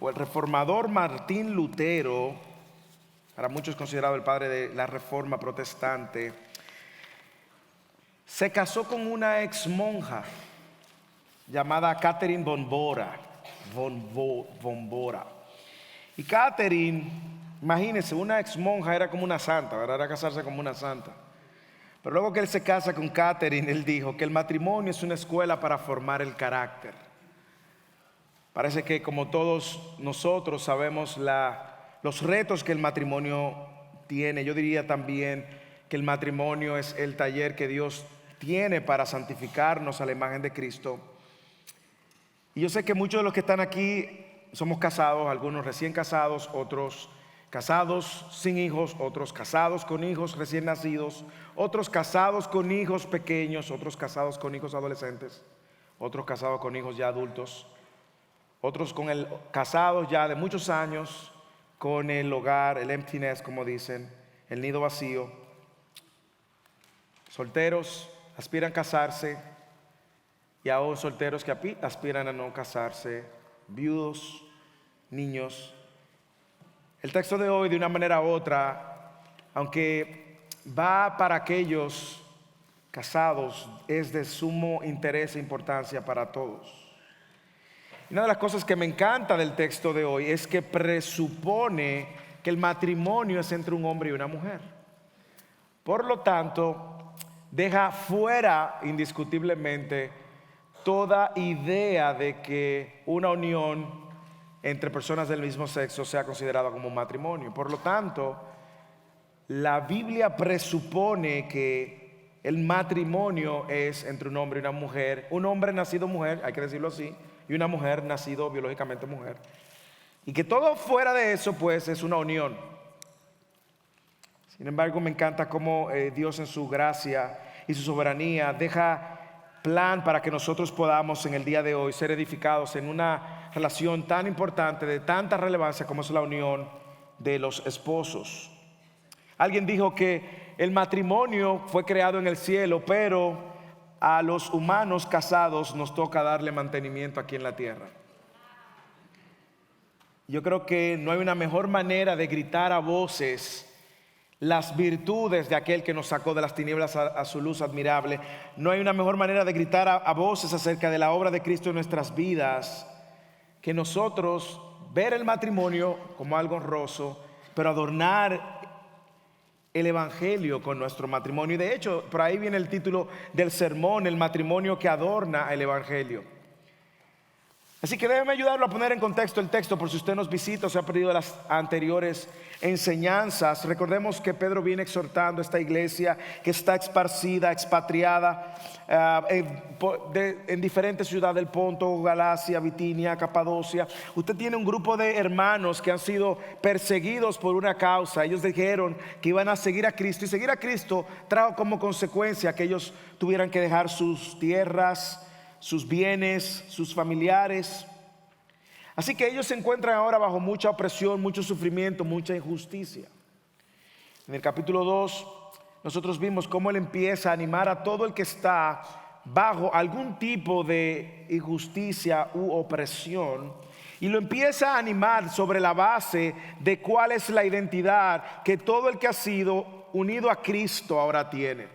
o el reformador Martín Lutero, para muchos considerado el padre de la Reforma protestante, se casó con una ex monja llamada Catherine von Bora. Y Catherine, imagínense, una ex monja era como una santa, ¿verdad? Era casarse como una santa. Pero luego que él se casa con Catherine, él dijo que el matrimonio es una escuela para formar el carácter. Parece que como todos nosotros sabemos los retos que el matrimonio tiene, yo diría también que el matrimonio es el taller que Dios tiene para santificarnos a la imagen de Cristo. Y yo sé que muchos de los que están aquí somos casados, algunos recién casados, otros casados sin hijos, otros casados con hijos recién nacidos, otros casados con hijos pequeños, otros casados con hijos adolescentes, otros casados con hijos ya adultos, otros casados ya de muchos años con el hogar, el empty nest, como dicen, el nido vacío. Solteros aspiran a casarse y aún solteros que aspiran a no casarse, viudos, niños. El texto de hoy, de una manera u otra, aunque va para aquellos casados, es de sumo interés e importancia para todos. Una de las cosas que me encanta del texto de hoy es que presupone que el matrimonio es entre un hombre y una mujer. Por lo tanto, deja fuera indiscutiblemente toda idea de que una unión entre personas del mismo sexo sea considerada como un matrimonio. Por lo tanto, la Biblia presupone que el matrimonio es entre un hombre y una mujer, un hombre nacido mujer, hay que decirlo así, y una mujer nacido biológicamente mujer. Y que todo fuera de eso, pues, es una unión. Sin embargo, me encanta cómo Dios en su gracia y su soberanía deja plan para que nosotros podamos en el día de hoy ser edificados en una relación tan importante, de tanta relevancia como es la unión de los esposos. Alguien dijo que el matrimonio fue creado en el cielo, pero a los humanos casados nos toca darle mantenimiento aquí en la tierra. Yo creo que no hay una mejor manera de gritar a voces las virtudes de aquel que nos sacó de las tinieblas a su luz admirable. No hay una mejor manera de gritar a voces acerca de la obra de Cristo en nuestras vidas que nosotros ver el matrimonio como algo honroso, pero adornar el evangelio con nuestro matrimonio. Y de hecho, por ahí viene el título del sermón, el matrimonio que adorna el evangelio. Así que déjeme ayudarlo a poner en contexto el texto por si usted nos visita o se ha perdido las anteriores enseñanzas. Recordemos que Pedro viene exhortando a esta iglesia que está esparcida, expatriada en diferentes ciudades del Ponto, Galacia, Bitinia, Capadocia. Usted tiene un grupo de hermanos que han sido perseguidos por una causa. Ellos dijeron que iban a seguir a Cristo, y seguir a Cristo trajo como consecuencia que ellos tuvieran que dejar sus tierras, sus bienes, sus familiares. Así que ellos se encuentran ahora bajo mucha opresión, mucho sufrimiento, mucha injusticia. En el capítulo 2 nosotros vimos cómo él empieza a animar a todo el que está bajo algún tipo de injusticia u opresión, y lo empieza a animar sobre la base de cuál es la identidad que todo el que ha sido unido a Cristo ahora tiene.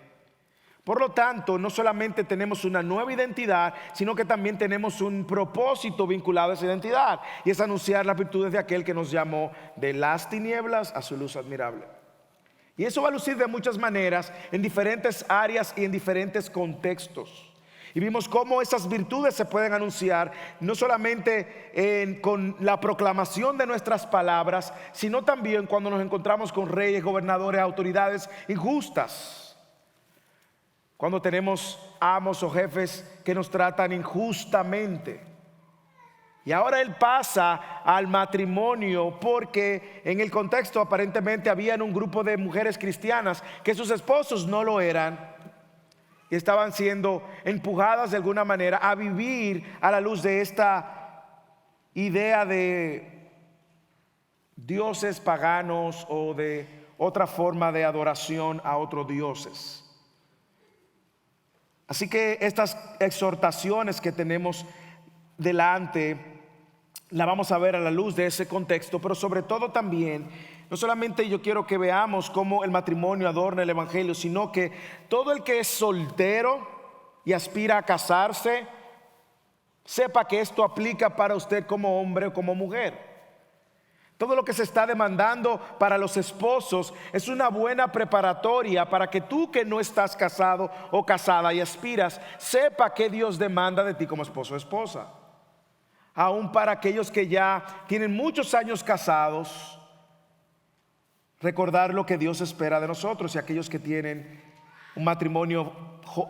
Por lo tanto, no solamente tenemos una nueva identidad, sino que también tenemos un propósito vinculado a esa identidad, y es anunciar las virtudes de aquel que nos llamó de las tinieblas a su luz admirable. Y eso va a lucir de muchas maneras, en diferentes áreas y en diferentes contextos. Y vimos cómo esas virtudes se pueden anunciar no solamente con la proclamación de nuestras palabras, sino también cuando nos encontramos con reyes, gobernadores, autoridades injustas. Cuando tenemos amos o jefes que nos tratan injustamente. Y ahora él pasa al matrimonio porque en el contexto aparentemente habían un grupo de mujeres cristianas que sus esposos no lo eran y estaban siendo empujadas de alguna manera a vivir a la luz de esta idea de dioses paganos o de otra forma de adoración a otros dioses. Así que estas exhortaciones que tenemos delante la vamos a ver a la luz de ese contexto, pero sobre todo también, no solamente yo quiero que veamos cómo el matrimonio adorna el evangelio, sino que todo el que es soltero y aspira a casarse, sepa que esto aplica para usted como hombre o como mujer. Todo lo que se está demandando para los esposos es una buena preparatoria para que tú, que no estás casado o casada y aspiras, sepa qué Dios demanda de ti como esposo o esposa. Aún para aquellos que ya tienen muchos años casados, recordar lo que Dios espera de nosotros, y aquellos que tienen un matrimonio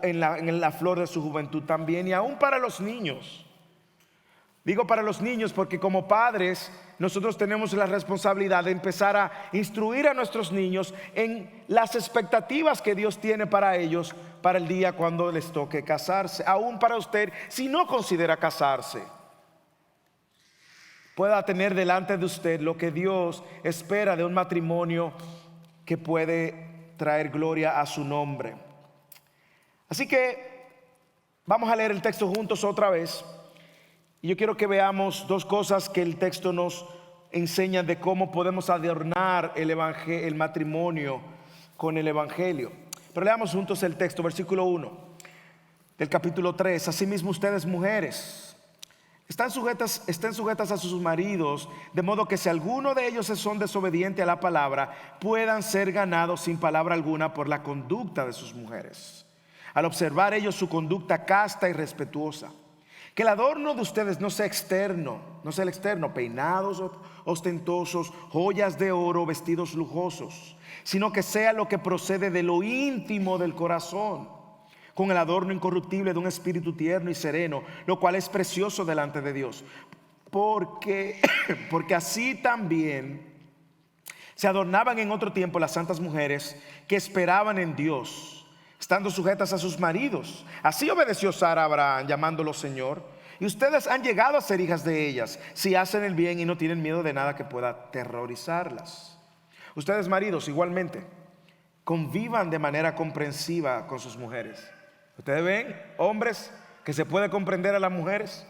en la flor de su juventud también, y aún para los niños. Digo para los niños porque como padres nosotros tenemos la responsabilidad de empezar a instruir a nuestros niños en las expectativas que Dios tiene para ellos para el día cuando les toque casarse. Aún para usted, si no considera casarse, pueda tener delante de usted lo que Dios espera de un matrimonio que puede traer gloria a su nombre. Así que vamos a leer el texto juntos otra vez. Y yo quiero que veamos dos cosas que el texto nos enseña de cómo podemos adornar el matrimonio con el evangelio. Pero leamos juntos el texto, versículo 1 del capítulo 3. Asimismo ustedes, mujeres, estén sujetas a sus maridos, de modo que si alguno de ellos son desobedientes a la palabra, puedan ser ganados sin palabra alguna por la conducta de sus mujeres, al observar ellos su conducta casta y respetuosa. Que el adorno de ustedes no sea el externo, peinados ostentosos, joyas de oro, vestidos lujosos, sino que sea lo que procede de lo íntimo del corazón, con el adorno incorruptible de un espíritu tierno y sereno, lo cual es precioso delante de Dios. Porque así también se adornaban en otro tiempo las santas mujeres que esperaban en Dios, estando sujetas a sus maridos. Así obedeció Sara a Abraham, llamándolo Señor. Y ustedes han llegado a ser hijas de ellas, si hacen el bien y no tienen miedo de nada que pueda aterrorizarlas. Ustedes, maridos, igualmente, convivan de manera comprensiva con sus mujeres. Ustedes ven, hombres, que se puede comprender a las mujeres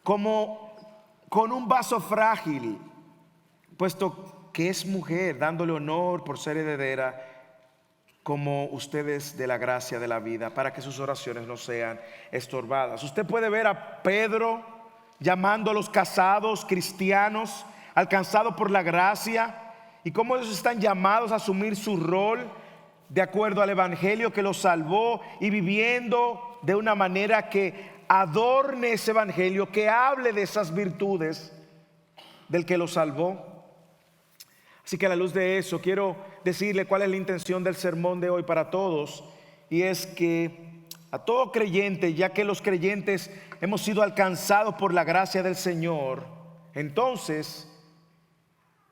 como con un vaso frágil, puesto que es mujer, dándole honor por ser heredera, como ustedes de la gracia de la vida, para que sus oraciones no sean estorbadas. Usted puede ver a Pedro llamando a los casados cristianos alcanzados por la gracia, y cómo ellos están llamados a asumir su rol de acuerdo al evangelio que los salvó, y viviendo de una manera que adorne ese evangelio, que hable de esas virtudes del que los salvó. Así que a la luz de eso quiero decirle cuál es la intención del sermón de hoy para todos, y es que a todo creyente, ya que los creyentes hemos sido alcanzados por la gracia del Señor, entonces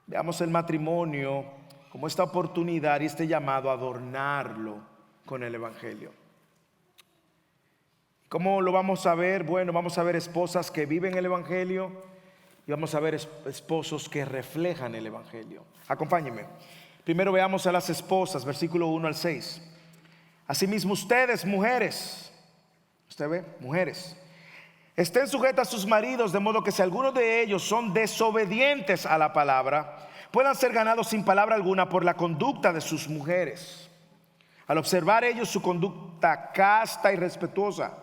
veamos el matrimonio como esta oportunidad y este llamado a adornarlo con el evangelio. ¿Cómo lo vamos a ver? Bueno, vamos a ver esposas que viven el evangelio y vamos a ver esposos que reflejan el evangelio. Acompáñenme. Primero veamos a las esposas, versículo 1 al 6. Asimismo ustedes, mujeres, usted ve, mujeres, estén sujetas a sus maridos, de modo que si algunos de ellos son desobedientes a la palabra, puedan ser ganados sin palabra alguna por la conducta de sus mujeres, al observar ellos su conducta casta y respetuosa.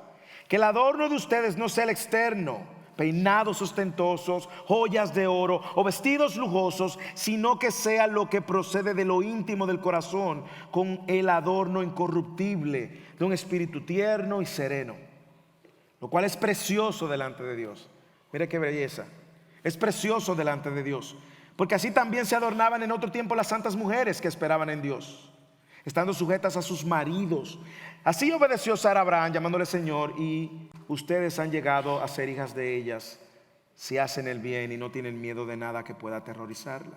Que el adorno de ustedes no sea el externo, peinados ostentosos, joyas de oro o vestidos lujosos, sino que sea lo que procede de lo íntimo del corazón, con el adorno incorruptible de un espíritu tierno y sereno, lo cual es precioso delante de Dios. Mire qué belleza, es precioso delante de Dios, porque así también se adornaban en otro tiempo las santas mujeres que esperaban en Dios, estando sujetas a sus maridos. Así obedeció Sara a Abraham, llamándole Señor, y ustedes han llegado a ser hijas de ellas, si hacen el bien y no tienen miedo de nada que pueda aterrorizarla.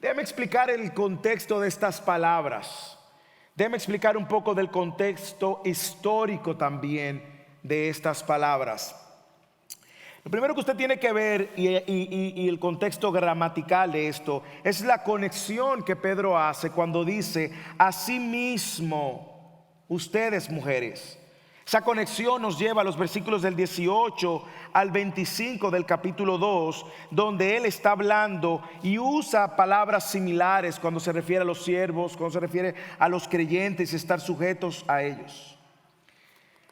Déjame explicar el contexto de estas palabras. Déjame explicar un poco del contexto histórico también de estas palabras. Lo primero que usted tiene que ver, y el contexto gramatical de esto, es la conexión que Pedro hace cuando dice: asimismo ustedes, mujeres. Esa conexión nos lleva a los versículos del 18 al 25 del capítulo 2, donde él está hablando y usa palabras similares cuando se refiere a los siervos, cuando se refiere a los creyentes y estar sujetos a ellos.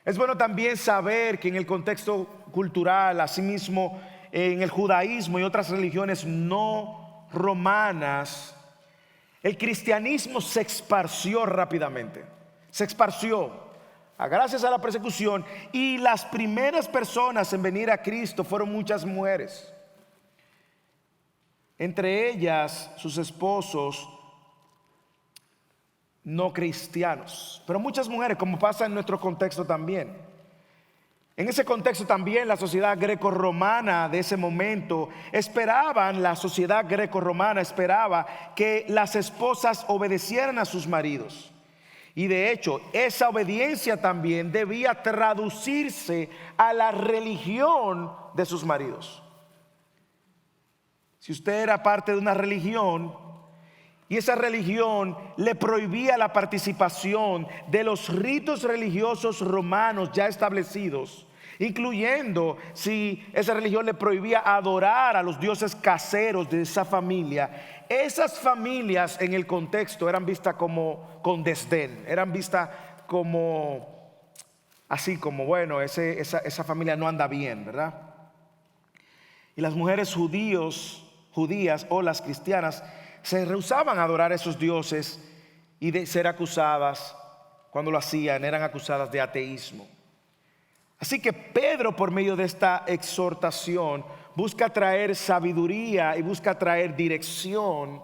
Es bueno también saber que en el contexto cultural, asimismo en el judaísmo y otras religiones no romanas, el cristianismo se esparció rápidamente, se esparció gracias a la persecución, y las primeras personas en venir a Cristo fueron muchas mujeres, entre ellas sus esposos no cristianos, pero muchas mujeres, como pasa en nuestro contexto también. En ese contexto también la sociedad grecorromana de ese momento la sociedad grecorromana esperaba que las esposas obedecieran a sus maridos. Y de hecho, esa obediencia también debía traducirse a la religión de sus maridos. Si usted era parte de una religión y esa religión le prohibía la participación de los ritos religiosos romanos ya establecidos, incluyendo si esa religión le prohibía adorar a los dioses caseros de esa familia, esas familias en el contexto eran vistas como con desdén, eran vistas como así como bueno, esa familia no anda bien, ¿verdad? Y las mujeres judías o las cristianas se rehusaban a adorar a esos dioses y de ser acusadas, cuando lo hacían, eran acusadas de ateísmo. Así que Pedro, por medio de esta exhortación, busca traer sabiduría y busca traer dirección,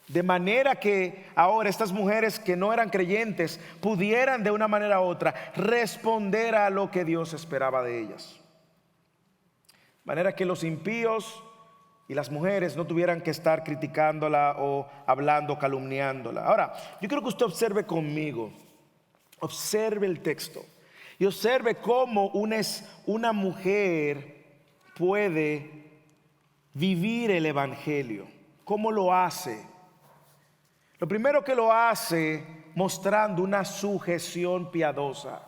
de manera que ahora estas mujeres que no eran creyentes pudieran de una manera u otra responder a lo que Dios esperaba de ellas. De manera que los impíos y las mujeres no tuvieran que estar criticándola o hablando, calumniándola. Ahora, yo quiero que usted observe conmigo, observe el texto. Y observe cómo una mujer puede vivir el evangelio. ¿Cómo lo hace? Lo primero que lo hace mostrando una sujeción piadosa.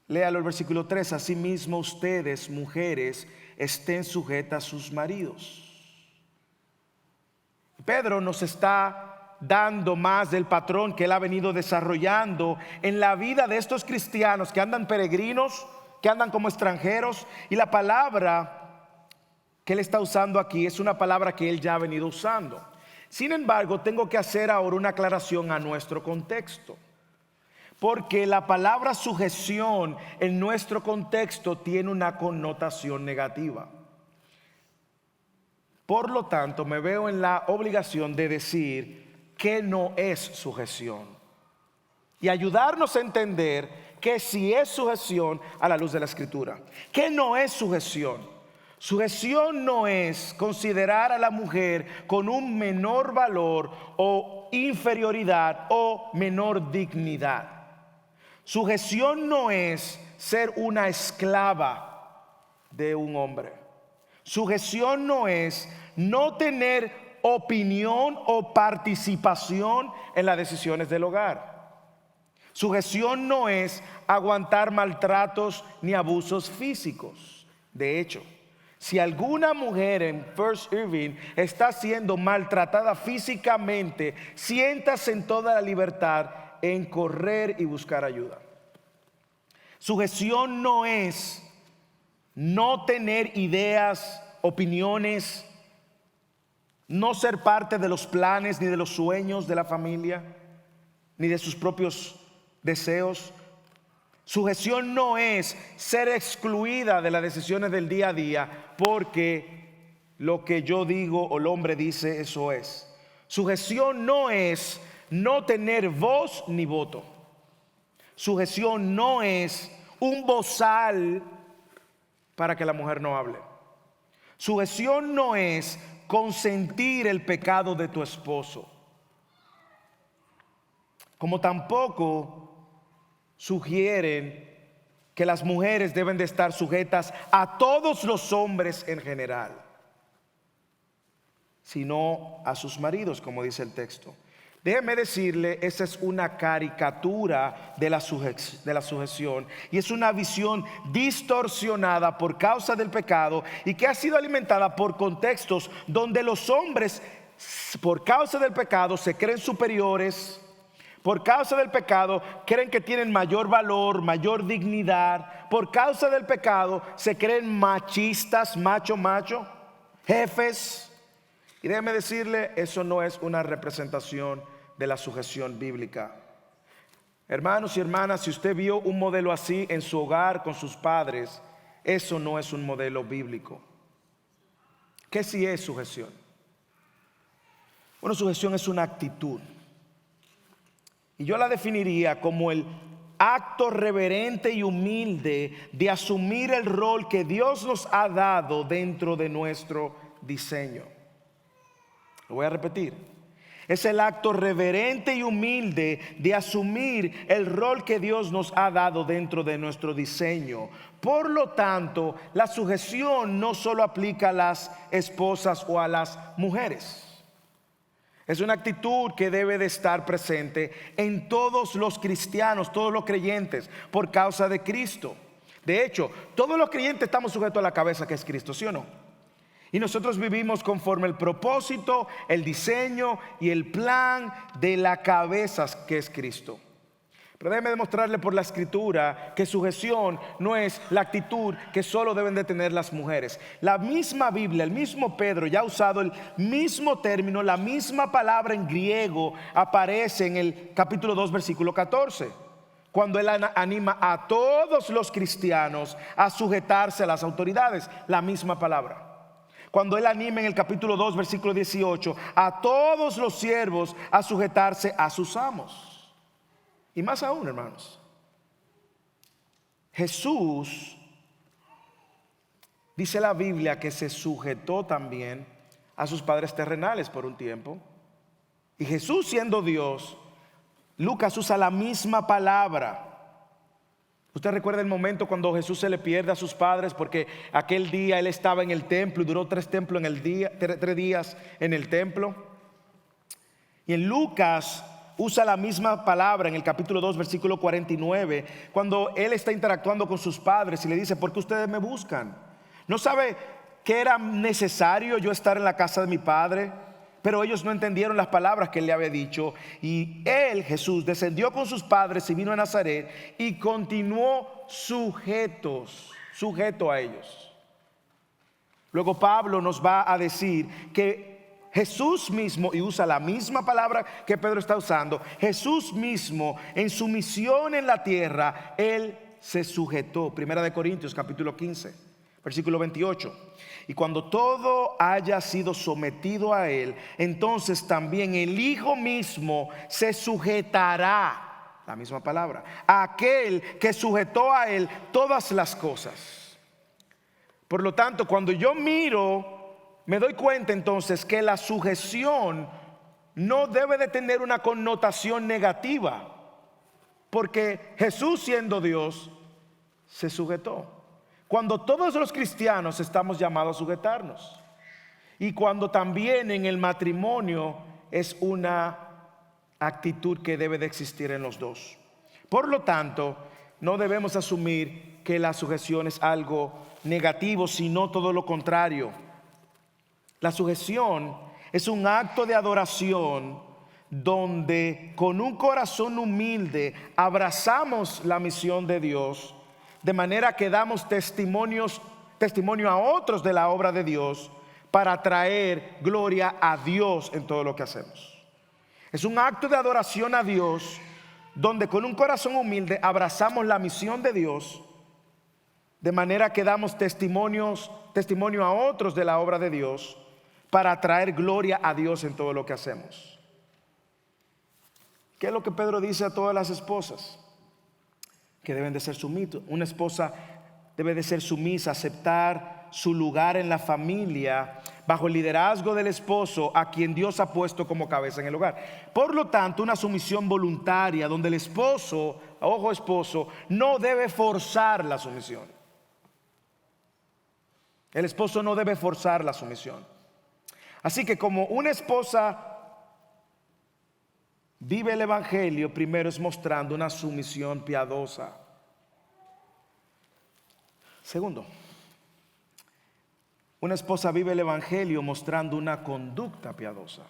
Léalo el versículo 3. Asimismo ustedes, mujeres, estén sujetas a sus maridos. Pedro nos está dando más del patrón que él ha venido desarrollando en la vida de estos cristianos que andan peregrinos, que andan como extranjeros, y la palabra que él está usando aquí es una palabra que él ya ha venido usando. Sin embargo, tengo que hacer ahora una aclaración a nuestro contexto, porque la palabra sujeción en nuestro contexto tiene una connotación negativa. Por lo tanto, me veo en la obligación de decir que no es sujeción y ayudarnos a entender que sí es sujeción a la luz de la Escritura. ¿Qué no es sujeción? Sujeción no es considerar a la mujer con un menor valor o inferioridad o menor dignidad. Sujeción no es ser una esclava de un hombre. Sujeción no es no tener opinión o participación en las decisiones del hogar. Sujeción no es aguantar maltratos ni abusos físicos. De hecho, si alguna mujer en First Irving está siendo maltratada físicamente, siéntase en toda la libertad en correr y buscar ayuda. Sujeción no es no tener ideas, opiniones, no ser parte de los planes ni de los sueños de la familia, ni de sus propios deseos. Sujeción no es ser excluida de las decisiones del día a día porque lo que yo digo o el hombre dice, eso es. Sujeción no es no tener voz ni voto. Sujeción no es un bozal para que la mujer no hable. Sujeción no es consentir el pecado de tu esposo, como tampoco sugieren que las mujeres deben de estar sujetas a todos los hombres en general, sino a sus maridos, como dice el texto. Déjeme decirle, esa es una caricatura de la sujeción y es una visión distorsionada por causa del pecado y que ha sido alimentada por contextos donde los hombres, por causa del pecado, se creen superiores. Por causa del pecado creen que tienen mayor valor, mayor dignidad. Por causa del pecado se creen machistas, macho, jefes. Y déjeme decirle, eso no es una representación de la sujeción bíblica. Hermanos y hermanas, si usted vio un modelo así en su hogar con sus padres, eso no es un modelo bíblico. ¿Qué sí es sujeción? Bueno, sujeción es una actitud. Y yo la definiría como el acto reverente y humilde de asumir el rol que Dios nos ha dado dentro de nuestro diseño. Lo voy a repetir. Es el acto reverente y humilde de asumir el rol que Dios nos ha dado dentro de nuestro diseño. Por lo tanto, la sujeción no solo aplica a las esposas o a las mujeres. Es una actitud que debe de estar presente en todos los cristianos, todos los creyentes, por causa de Cristo. De hecho, todos los creyentes estamos sujetos a la cabeza que es Cristo, ¿sí o no? Y nosotros vivimos conforme el propósito, el diseño y el plan de la cabeza que es Cristo. Pero déjeme demostrarle por la escritura que sujeción no es la actitud que solo deben de tener las mujeres. La misma Biblia, el mismo Pedro ya ha usado el mismo término, la misma palabra en griego aparece en el capítulo 2 versículo 14. Cuando él anima a todos los cristianos a sujetarse a las autoridades, la misma palabra. Cuando él anima en el capítulo 2 versículo 18 a todos los siervos a sujetarse a sus amos. Y más aún, hermanos, Jesús, dice la Biblia, que se sujetó también a sus padres terrenales por un tiempo. Y Jesús, siendo Dios, Lucas usa la misma palabra. Usted recuerda el momento cuando Jesús se le pierde a sus padres, porque aquel día él estaba en el templo y duró 3 días en el templo. Y en Lucas usa la misma palabra en el capítulo 2 versículo 49, cuando él está interactuando con sus padres y le dice: ¿por qué ustedes me buscan? ¿No sabe que era necesario yo estar en la casa de mi padre? Pero ellos no entendieron las palabras que él le había dicho. Y él, Jesús, descendió con sus padres y vino a Nazaret y continuó sujeto a ellos. Luego Pablo nos va a decir que Jesús mismo, y usa la misma palabra que Pedro está usando, Jesús mismo en su misión en la tierra, él se sujetó. Primera de Corintios capítulo 15 versículo 28. Y cuando todo haya sido sometido a él, entonces también el Hijo mismo se sujetará, la misma palabra, a aquel que sujetó a él todas las cosas. Por lo tanto, cuando yo miro, me doy cuenta entonces que la sujeción no debe de tener una connotación negativa, porque Jesús, siendo Dios, se sujetó. Cuando todos los cristianos estamos llamados a sujetarnos, y cuando también en el matrimonio es una actitud que debe de existir en los dos. Por lo tanto, no debemos asumir que la sujeción es algo negativo, sino todo lo contrario. La sujeción es un acto de adoración donde con un corazón humilde abrazamos la misión de Dios, de manera que damos testimonio a otros de la obra de Dios para traer gloria a Dios en todo lo que hacemos. Es un acto de adoración a Dios donde con un corazón humilde abrazamos la misión de Dios, de manera que damos testimonio a otros de la obra de Dios para traer gloria a Dios en todo lo que hacemos. ¿Qué es lo que Pedro dice a todas las esposas? Que deben de ser sumisas. Una esposa debe de ser sumisa, aceptar su lugar en la familia bajo el liderazgo del esposo, a quien Dios ha puesto como cabeza en el hogar. Por lo tanto, una sumisión voluntaria donde el esposo, ojo esposo, no debe forzar la sumisión. El esposo no debe forzar la sumisión. Así que como una esposa vive el evangelio primero es mostrando una sumisión piadosa. Segundo, una esposa vive el evangelio mostrando una conducta piadosa.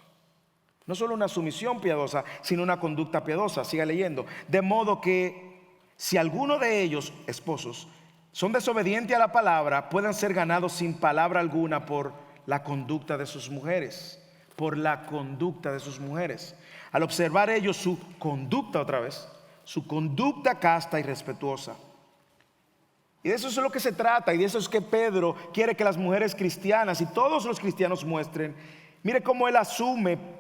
No solo una sumisión piadosa, sino una conducta piadosa. Siga leyendo. De modo que si alguno de ellos, esposos, son desobedientes a la palabra, puedan ser ganados sin palabra alguna por la conducta de sus mujeres. Por la conducta de sus mujeres. Al observar ellos su conducta otra vez, su conducta casta y respetuosa. Y de eso es lo que se trata, y de eso es que Pedro quiere que las mujeres cristianas y todos los cristianos muestren. Mire cómo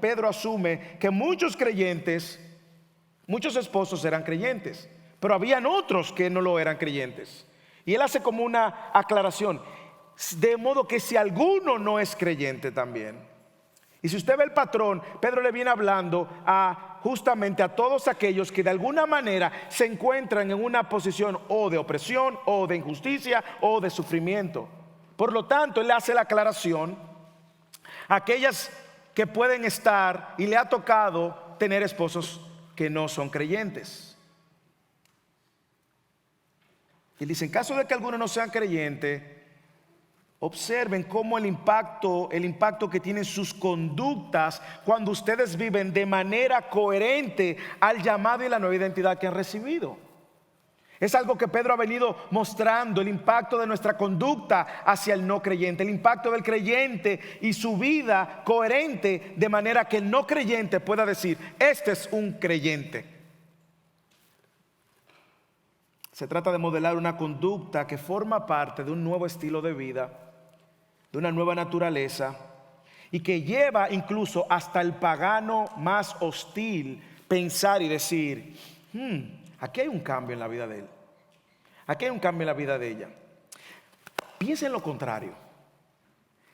Pedro asume que muchos creyentes, muchos esposos eran creyentes, pero habían otros que no lo eran creyentes. Y él hace como una aclaración, de modo que si alguno no es creyente también. Y si usted ve el patrón, Pedro le viene hablando justamente a todos aquellos que de alguna manera se encuentran en una posición o de opresión, o de injusticia, o de sufrimiento. Por lo tanto, él hace la aclaración. Aquellas que pueden estar y le ha tocado tener esposos que no son creyentes. Y dice, en caso de que algunos no sean creyentes, observen cómo el impacto que tienen sus conductas cuando ustedes viven de manera coherente al llamado y la nueva identidad que han recibido. Es algo que Pedro ha venido mostrando, el impacto de nuestra conducta hacia el no creyente, el impacto del creyente y su vida coherente, de manera que el no creyente pueda decir, este es un creyente. Se trata de modelar una conducta que forma parte de un nuevo estilo de vida, de una nueva naturaleza, y que lleva incluso hasta el pagano más hostil pensar y decir, aquí hay un cambio en la vida de él. Aquí hay un cambio en la vida de ella. Piensa en lo contrario.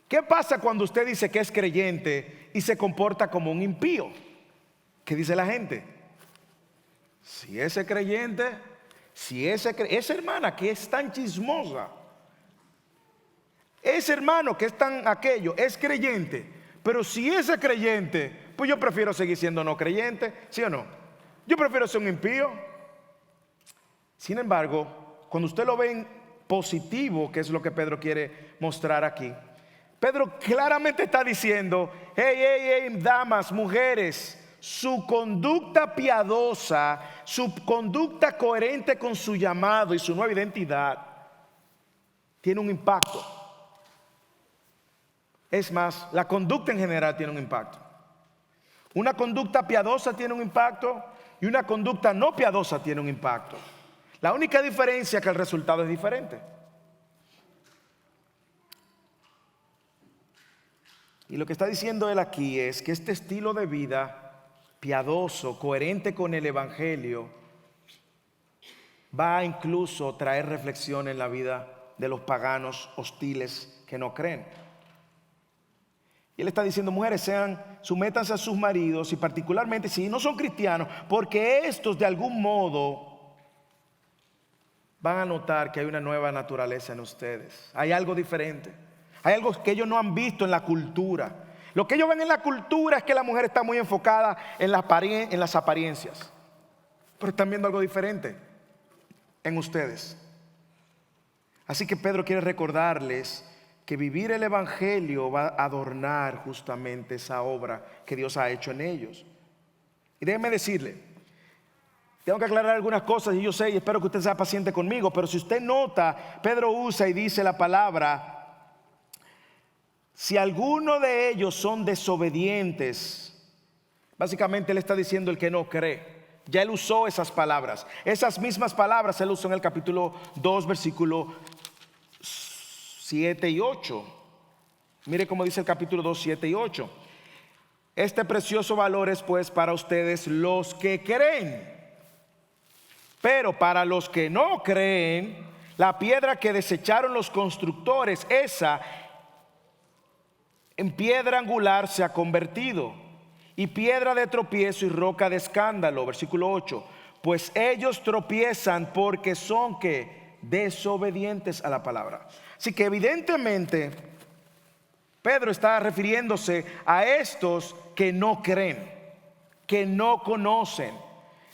¿Qué pasa cuando usted dice que es creyente y se comporta como un impío? ¿Qué dice la gente? Si ese creyente, esa hermana que es tan chismosa, ese hermano que es tan aquello, es creyente. Pero si ese creyente, pues yo prefiero seguir siendo no creyente, ¿sí o no? Yo prefiero ser un impío. Sin embargo, cuando usted lo ve en positivo, que es lo que Pedro quiere mostrar aquí, Pedro claramente está diciendo, hey, damas, mujeres, su conducta piadosa, su conducta coherente con su llamado y su nueva identidad, tiene un impacto. Es más, la conducta en general tiene un impacto. Una conducta piadosa tiene un impacto y una conducta no piadosa tiene un impacto. La única diferencia es que el resultado es diferente. Y lo que está diciendo él aquí es que este estilo de vida piadoso, coherente con el evangelio, va a incluso traer reflexión en la vida de los paganos hostiles que no creen. Y él está diciendo, mujeres, sométanse a sus maridos, y particularmente si no son cristianos, porque estos de algún modo van a notar que hay una nueva naturaleza en ustedes. Hay algo diferente. Hay algo que ellos no han visto en la cultura. Lo que ellos ven en la cultura es que la mujer está muy enfocada en las apariencias. Pero están viendo algo diferente en ustedes. Así que Pedro quiere recordarles que vivir el evangelio va a adornar justamente esa obra que Dios ha hecho en ellos. Y déjenme decirle, tengo que aclarar algunas cosas y yo sé y espero que usted sea paciente conmigo, pero si usted nota, Pedro usa y dice la palabra, si alguno de ellos son desobedientes, básicamente él está diciendo el que no cree. Ya él usó esas palabras. Esas mismas palabras él usó en el capítulo 2, versículo 7 y 8. Mire cómo dice el capítulo 2, 7 y 8. Este precioso valor es pues para ustedes los que creen. Pero para los que no creen, la piedra que desecharon los constructores, esa en piedra angular se ha convertido, y piedra de tropiezo y roca de escándalo. Versículo 8. Pues ellos tropiezan porque son ¿qué? Desobedientes a la palabra. Así que evidentemente Pedro está refiriéndose a estos que no creen. que no conocen.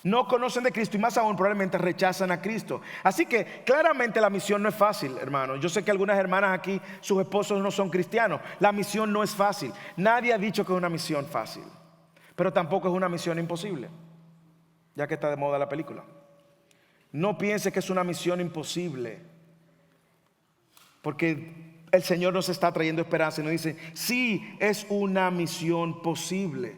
No conocen de Cristo y más aún probablemente rechazan a Cristo. Así que claramente la misión no es fácil, hermanos. Yo sé que algunas hermanas aquí, sus esposos no son cristianos. La misión no es fácil. Nadie ha dicho que es una misión fácil. Pero tampoco es una misión imposible, ya que está de moda la película. No piense que es una misión imposible, porque el Señor nos está trayendo esperanza y nos dice, sí, es una misión posible.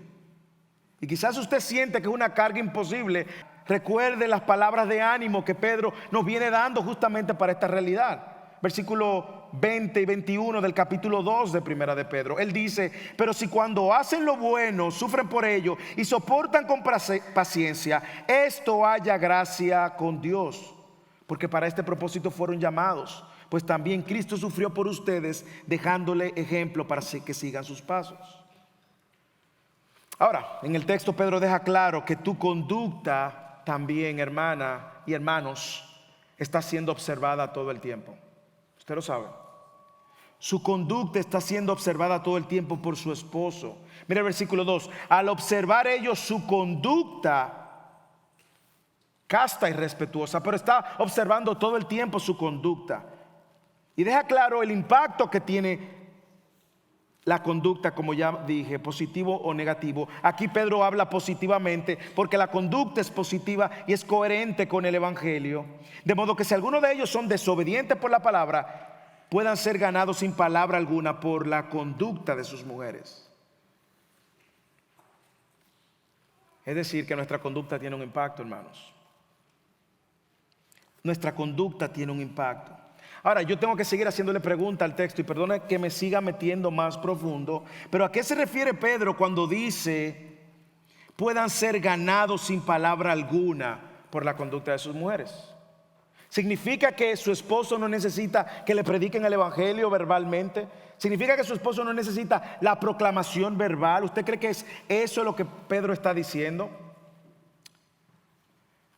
Y quizás usted siente que es una carga imposible. Recuerde las palabras de ánimo que Pedro nos viene dando justamente para esta realidad. Versículo 20 y 21 del capítulo 2 de Primera de Pedro. Él dice, pero si cuando hacen lo bueno sufren por ello y soportan con paciencia, esto haya gracia con Dios. Porque para este propósito fueron llamados. Pues también Cristo sufrió por ustedes, dejándole ejemplo para que sigan sus pasos. Ahora, en el texto Pedro deja claro que tu conducta también, hermana y hermanos, está siendo observada todo el tiempo. Usted lo sabe. Su conducta está siendo observada todo el tiempo por su esposo. Mira el versículo 2. Al observar ellos su conducta casta y respetuosa, pero está observando todo el tiempo su conducta. Y deja claro el impacto que tiene la conducta, como ya dije, positivo o negativo. Aquí Pedro habla positivamente porque la conducta es positiva y es coherente con el Evangelio. De modo que si alguno de ellos son desobedientes por la palabra, puedan ser ganados sin palabra alguna por la conducta de sus mujeres. Es decir, que nuestra conducta tiene un impacto, hermanos. Nuestra conducta tiene un impacto. Ahora, yo tengo que seguir haciéndole pregunta al texto y perdone que me siga metiendo más profundo, pero ¿a qué se refiere Pedro cuando dice puedan ser ganados sin palabra alguna por la conducta de sus mujeres? ¿Significa que su esposo no necesita que le prediquen el evangelio verbalmente? ¿Significa que su esposo no necesita la proclamación verbal? ¿Usted cree que es eso lo que Pedro está diciendo?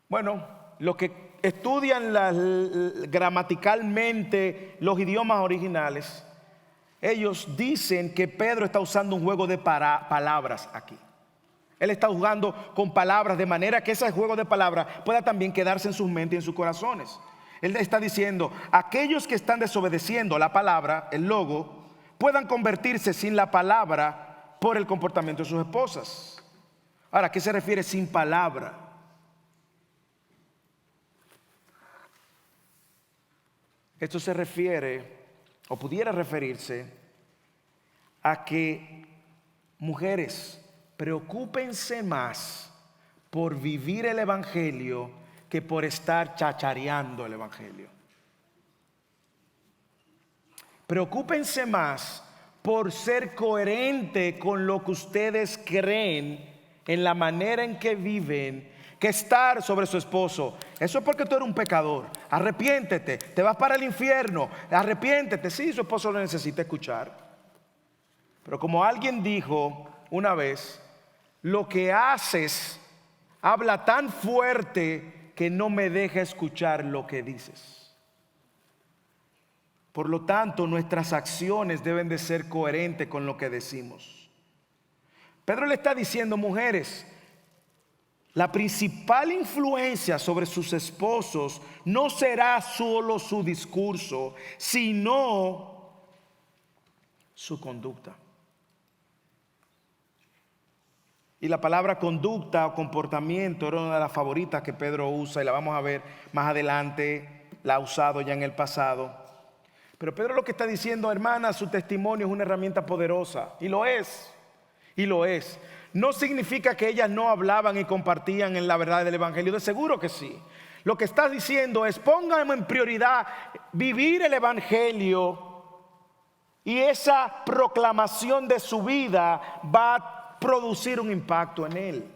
Bueno, lo que estudian gramaticalmente los idiomas originales, ellos dicen que Pedro está usando un juego de palabras aquí. Él está jugando con palabras de manera que ese juego de palabras pueda también quedarse en sus mentes y en sus corazones. Él está diciendo, aquellos que están desobedeciendo la palabra, el logo, puedan convertirse sin la palabra por el comportamiento de sus esposas. Ahora, ¿a qué se refiere sin palabra? Esto se refiere, o pudiera referirse, a que mujeres, preocúpense más por vivir el evangelio que por estar chachareando el evangelio. Preocúpense más por ser coherente con lo que ustedes creen en la manera en que viven, que estar sobre su esposo. Eso es porque tú eres un pecador. Arrepiéntete, te vas para el infierno. Arrepiéntete. Sí, su esposo lo necesita escuchar. Pero como alguien dijo una vez, lo que haces habla tan fuerte que no me deja escuchar lo que dices. Por lo tanto, nuestras acciones deben de ser coherentes con lo que decimos. Pedro le está diciendo, mujeres, la principal influencia sobre sus esposos no será solo su discurso, sino su conducta. Y la palabra conducta o comportamiento era una de las favoritas que Pedro usa y la vamos a ver más adelante, la ha usado ya en el pasado. Pero Pedro lo que está diciendo, hermana, su testimonio es una herramienta poderosa y lo es, y lo es. No significa que ellas no hablaban y compartían en la verdad del evangelio, de seguro que sí. Lo que está diciendo es pongan en prioridad vivir el evangelio y esa proclamación de su vida va a producir un impacto en él.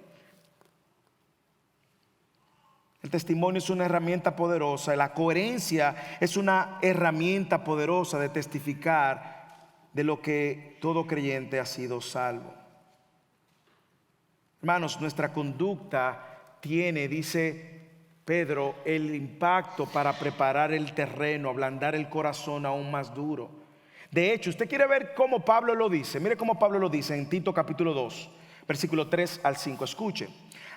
El testimonio es una herramienta poderosa, la coherencia es una herramienta poderosa de testificar de lo que todo creyente ha sido salvo. Hermanos, nuestra conducta tiene, dice Pedro, el impacto para preparar el terreno, ablandar el corazón aún más duro. De hecho, usted quiere ver cómo Pablo lo dice. Mire cómo Pablo lo dice en Tito capítulo 2, versículo 3 al 5. Escuche.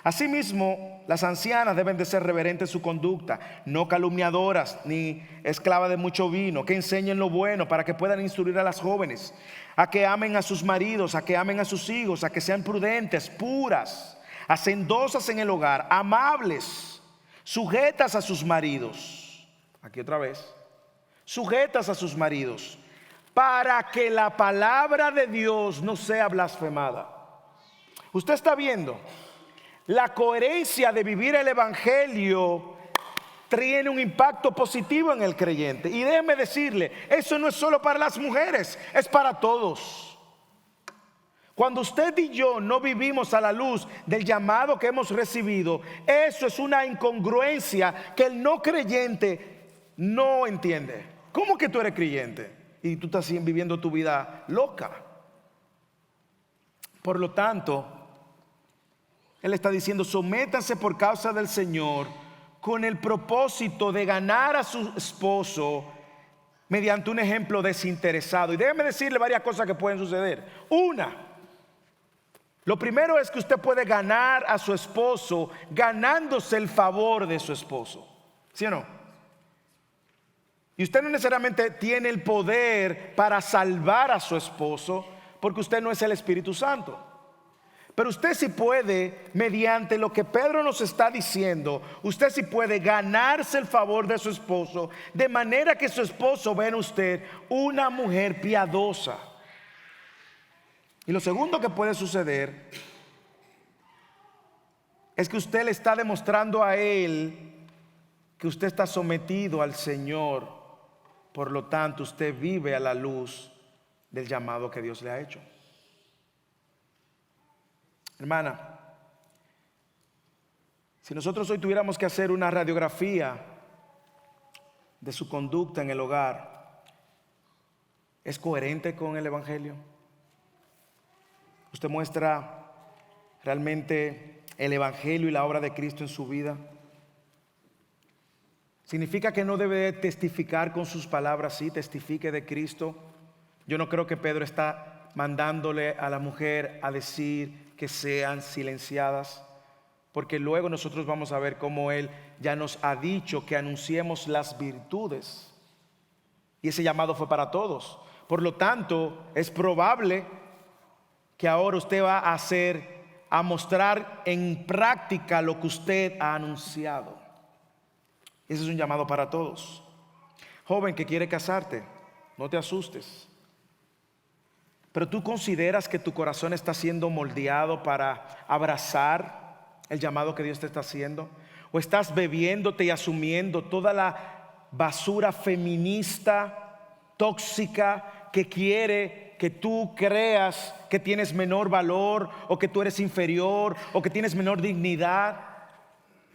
Asimismo, las ancianas deben de ser reverentes en su conducta, no calumniadoras ni esclavas de mucho vino, que enseñen lo bueno para que puedan instruir a las jóvenes, a que amen a sus maridos, a que amen a sus hijos, a que sean prudentes, puras, hacendosas en el hogar, amables, sujetas a sus maridos. Aquí otra vez. Sujetas a sus maridos, para que la palabra de Dios no sea blasfemada. Usted está viendo, la coherencia de vivir el evangelio tiene un impacto positivo en el creyente. Y déjeme decirle, eso no es solo para las mujeres, es para todos. Cuando usted y yo no vivimos a la luz del llamado que hemos recibido, eso es una incongruencia que el no creyente no entiende. ¿Cómo que tú eres creyente y tú estás viviendo tu vida loca? Por lo tanto, él está diciendo: sométanse por causa del Señor, con el propósito de ganar a su esposo mediante un ejemplo desinteresado. Y déjeme decirle varias cosas que pueden suceder. Una, lo primero es que usted puede ganar a su esposo ganándose el favor de su esposo. ¿Sí o no? Y usted no necesariamente tiene el poder para salvar a su esposo, porque usted no es el Espíritu Santo. Pero usted sí puede, mediante lo que Pedro nos está diciendo, usted sí puede ganarse el favor de su esposo, de manera que su esposo vea en usted una mujer piadosa. Y lo segundo que puede suceder es que usted le está demostrando a él que usted está sometido al Señor. Por lo tanto, usted vive a la luz del llamado que Dios le ha hecho. Hermana, si nosotros hoy tuviéramos que hacer una radiografía de su conducta en el hogar, ¿es coherente con el evangelio? ¿Usted muestra realmente el evangelio y la obra de Cristo en su vida? ¿Significa que no debe testificar con sus palabras? Sí, testifique de Cristo. Yo no creo que Pedro está mandándole a la mujer a decir que sean silenciadas, porque luego nosotros vamos a ver cómo él ya nos ha dicho que anunciemos las virtudes, y ese llamado fue para todos. Por lo tanto, es probable que ahora usted va a mostrar en práctica lo que usted ha anunciado. Ese es un llamado para todos. Joven que quiere casarte, no te asustes. Pero tú consideras que tu corazón está siendo moldeado para abrazar el llamado que Dios te está haciendo, o estás bebiéndote y asumiendo toda la basura feminista, tóxica, que quiere que tú creas que tienes menor valor, o que tú eres inferior, o que tienes menor dignidad.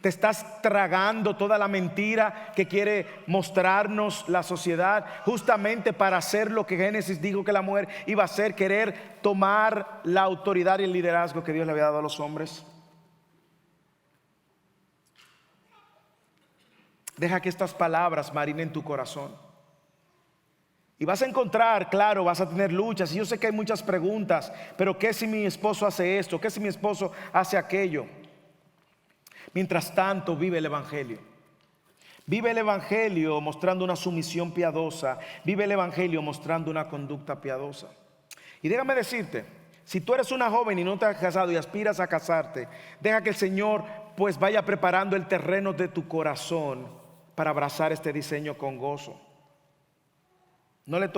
Te estás tragando toda la mentira que quiere mostrarnos la sociedad, justamente para hacer lo que Génesis dijo que la mujer iba a hacer: querer tomar la autoridad y el liderazgo que Dios le había dado a los hombres. Deja que estas palabras marinen tu corazón. Y vas a encontrar, claro, vas a tener luchas. Y yo sé que hay muchas preguntas, pero ¿qué si mi esposo hace esto? ¿Qué si mi esposo hace aquello? Mientras tanto, vive el evangelio. Vive el evangelio mostrando una sumisión piadosa. Vive el evangelio mostrando una conducta piadosa. Y déjame decirte, si tú eres una joven y no te has casado y aspiras a casarte, deja que el Señor pues vaya preparando el terreno de tu corazón para abrazar este diseño con gozo. No le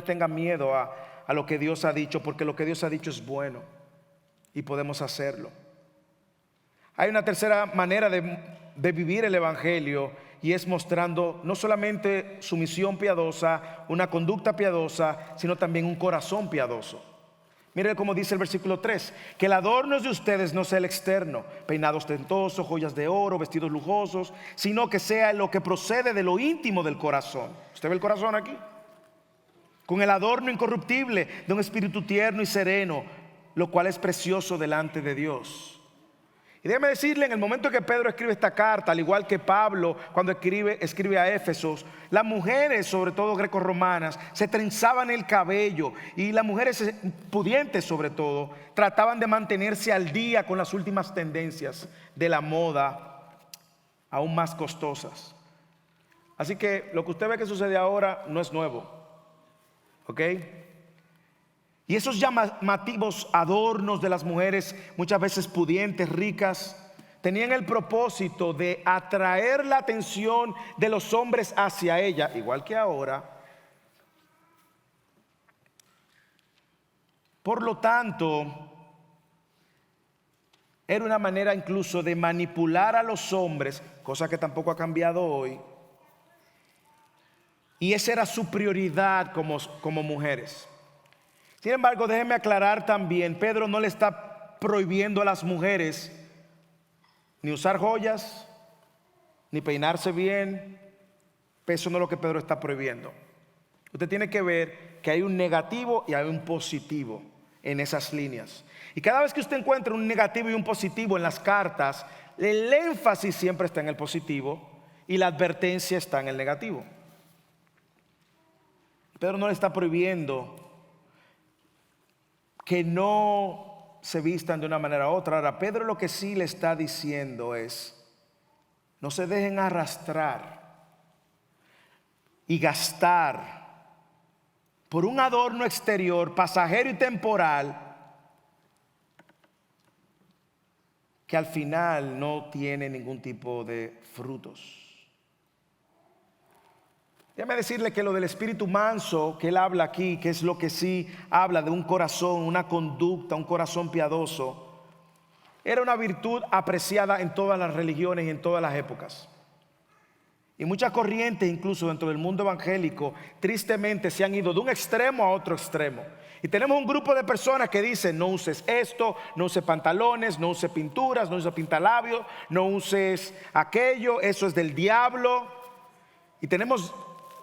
tengas miedo a lo que Dios ha dicho, porque lo que Dios ha dicho es bueno y podemos hacerlo. Hay una tercera manera de vivir el evangelio, y es mostrando no solamente sumisión piadosa, una conducta piadosa, sino también un corazón piadoso. Mire cómo dice el versículo 3: que el adorno de ustedes no sea el externo, peinados ostentosos, joyas de oro, vestidos lujosos, sino que sea lo que procede de lo íntimo del corazón. ¿Usted ve el corazón aquí? Con el adorno incorruptible de un espíritu tierno y sereno, lo cual es precioso delante de Dios. Y déjeme decirle, en el momento en que Pedro escribe esta carta, al igual que Pablo cuando escribe a Éfesos, las mujeres, sobre todo grecorromanas, se trenzaban el cabello, y las mujeres pudientes sobre todo trataban de mantenerse al día con las últimas tendencias de la moda, aún más costosas. Así que lo que usted ve que sucede ahora no es nuevo, ¿ok? Y esos llamativos adornos de las mujeres, muchas veces pudientes, ricas, tenían el propósito de atraer la atención de los hombres hacia ella, igual que ahora. Por lo tanto, era una manera incluso de manipular a los hombres, cosa que tampoco ha cambiado hoy. Y esa era su prioridad como mujeres. Sin embargo, déjenme aclarar también, Pedro no le está prohibiendo a las mujeres ni usar joyas, ni peinarse bien. Eso no es lo que Pedro está prohibiendo. Usted tiene que ver que hay un negativo y hay un positivo en esas líneas. Y cada vez que usted encuentra un negativo y un positivo en las cartas, el énfasis siempre está en el positivo y la advertencia está en el negativo. Pedro no le está prohibiendo que no se vistan de una manera u otra. Ahora, Pedro lo que sí le está diciendo es: no se dejen arrastrar y gastar por un adorno exterior, pasajero y temporal, que al final no tiene ningún tipo de frutos. Déjame decirle que lo del espíritu manso que él habla aquí, que es lo que sí habla de un corazón, una conducta, un corazón piadoso, era una virtud apreciada en todas las religiones y en todas las épocas. Y muchas corrientes, incluso dentro del mundo evangélico, tristemente se han ido de un extremo a otro extremo. Y tenemos un grupo de personas que dicen: no uses esto, no uses pantalones, no uses pinturas, no uses pintalabios, no uses aquello, eso es del diablo. Y tenemos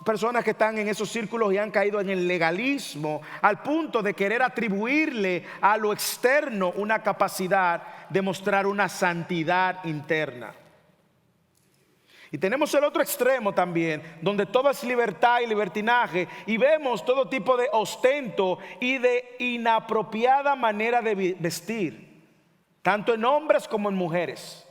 personas que están en esos círculos y han caído en el legalismo al punto de querer atribuirle a lo externo una capacidad de mostrar una santidad interna. Y tenemos el otro extremo también, donde todo es libertad y libertinaje, y vemos todo tipo de ostento y de inapropiada manera de vestir, tanto en hombres como en mujeres.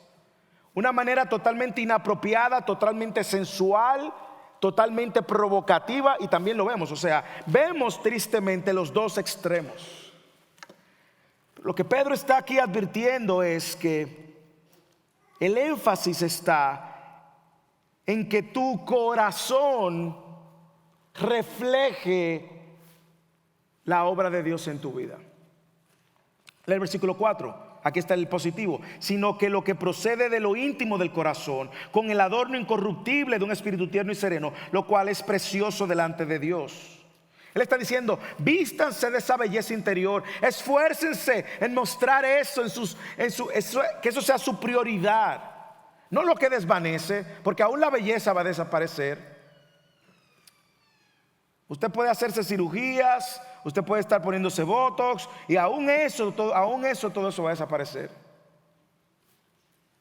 Una manera totalmente inapropiada, totalmente sensual, totalmente provocativa, y también lo vemos, o sea, vemos tristemente los dos extremos. Lo que Pedro está aquí advirtiendo es que el énfasis está en que tu corazón refleje la obra de Dios en tu vida. Lee el versículo 4. Aquí está el positivo: sino que lo que procede de lo íntimo del corazón, con el adorno incorruptible de un espíritu tierno y sereno, lo cual es precioso delante de Dios. Él está diciendo: vístanse de esa belleza interior, esfuércense en mostrar eso, que eso sea su prioridad, no lo que desvanece, porque aún la belleza va a desaparecer. Usted puede hacerse cirugías, usted puede estar poniéndose botox, y aún eso, todo eso va a desaparecer.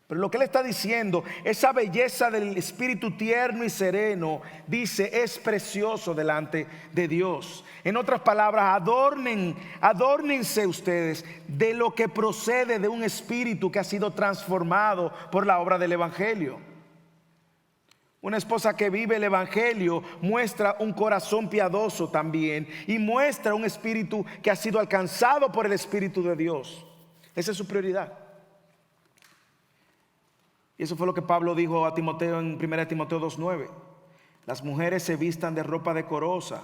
Pero lo que él está diciendo, esa belleza del espíritu tierno y sereno, dice, es precioso delante de Dios. En otras palabras, adórnense ustedes de lo que procede de un espíritu que ha sido transformado por la obra del evangelio. Una esposa que vive el evangelio muestra un corazón piadoso también, y muestra un espíritu que ha sido alcanzado por el Espíritu de Dios. Esa es su prioridad. Y eso fue lo que Pablo dijo a Timoteo en 1 Timoteo 2:9. Las mujeres se vistan de ropa decorosa.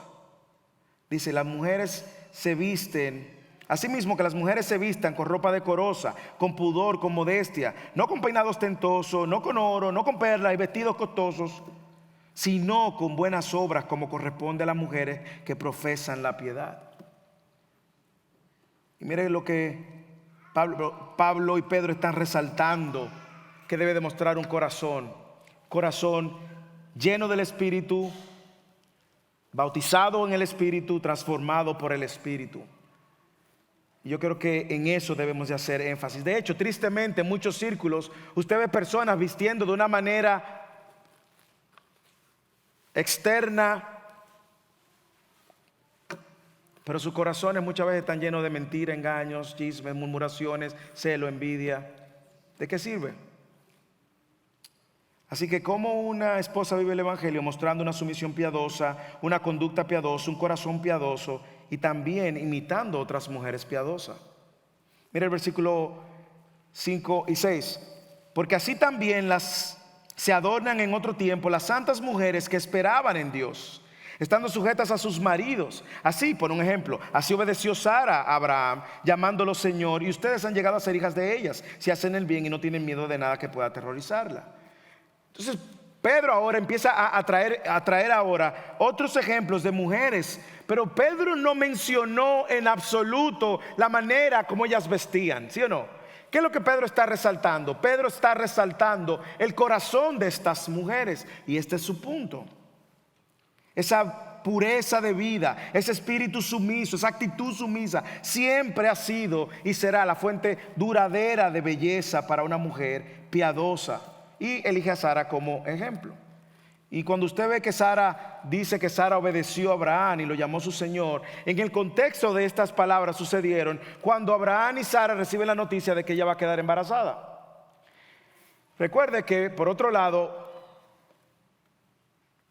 Dice: las mujeres se visten, asimismo que las mujeres se vistan con ropa decorosa, con pudor, con modestia, no con peinado ostentoso, no con oro, no con perlas y vestidos costosos, sino con buenas obras, como corresponde a las mujeres que profesan la piedad. Y mire lo que Pablo y Pedro están resaltando que debe demostrar un corazón lleno del Espíritu, bautizado en el Espíritu, transformado por el Espíritu. Y yo creo que en eso debemos de hacer énfasis. De hecho, tristemente, en muchos círculos, usted ve personas vistiendo de una manera externa, pero sus corazones muchas veces están llenos de mentiras, engaños, chismes, murmuraciones, celo, envidia. ¿De qué sirve? Así que como una esposa vive el evangelio mostrando una sumisión piadosa, una conducta piadosa, un corazón piadoso y también imitando a otras mujeres piadosas. Mira el versículo 5 y 6. Porque así también se adornan en otro tiempo las santas mujeres que esperaban en Dios, estando sujetas a sus maridos. Así, por un ejemplo, así obedeció Sara a Abraham, llamándolo Señor, y ustedes han llegado a ser hijas de ellas, si hacen el bien y no tienen miedo de nada que pueda aterrorizarla. Entonces, Pedro ahora empieza a traer ahora otros ejemplos de mujeres, pero Pedro no mencionó en absoluto la manera como ellas vestían, ¿sí o no? ¿Qué es lo que Pedro está resaltando? Pedro está resaltando el corazón de estas mujeres, y este es su punto. Esa pureza de vida, ese espíritu sumiso, esa actitud sumisa siempre ha sido y será la fuente duradera de belleza para una mujer piadosa. Y elige a Sara como ejemplo. Y cuando usted ve que Sara dice que Sara obedeció a Abraham y lo llamó su Señor, en el contexto de estas palabras sucedieron cuando Abraham y Sara reciben la noticia de que ella va a quedar embarazada. Recuerde que por otro lado,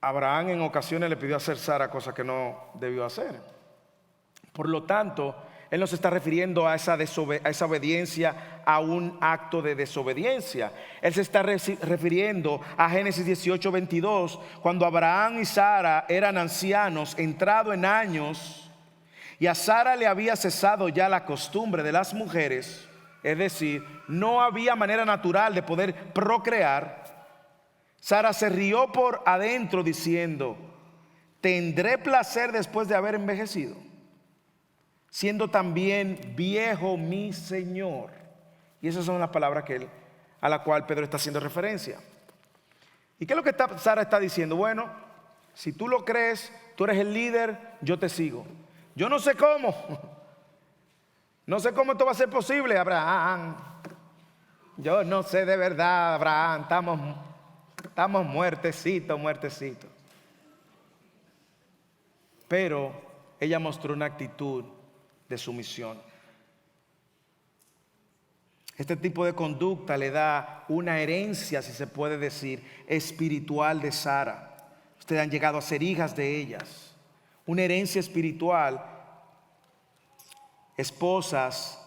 Abraham en ocasiones le pidió hacer a Sara cosas que no debió hacer. Por lo tanto, él no se está refiriendo a esa obediencia a un acto de desobediencia. Él se está refiriendo a Génesis 18:22, cuando Abraham y Sara eran ancianos, entrado en años, y a Sara le había cesado ya la costumbre de las mujeres, es decir, no había manera natural de poder procrear. Sara se rió por adentro diciendo: ¿tendré placer después de haber envejecido, siendo también viejo mi Señor? Y esas son las palabras a la cual Pedro está haciendo referencia. ¿Y qué es lo que Sara está diciendo? Bueno, si tú lo crees, tú eres el líder, yo te sigo. Yo no sé cómo. No sé cómo esto va a ser posible, Abraham. Yo no sé de verdad, Abraham. Estamos muertecitos. Pero ella mostró una actitud de sumisión. Este tipo de conducta le da una herencia, si se puede decir, espiritual de Sara. Ustedes han llegado a ser hijas de ellas. Una herencia espiritual. Esposas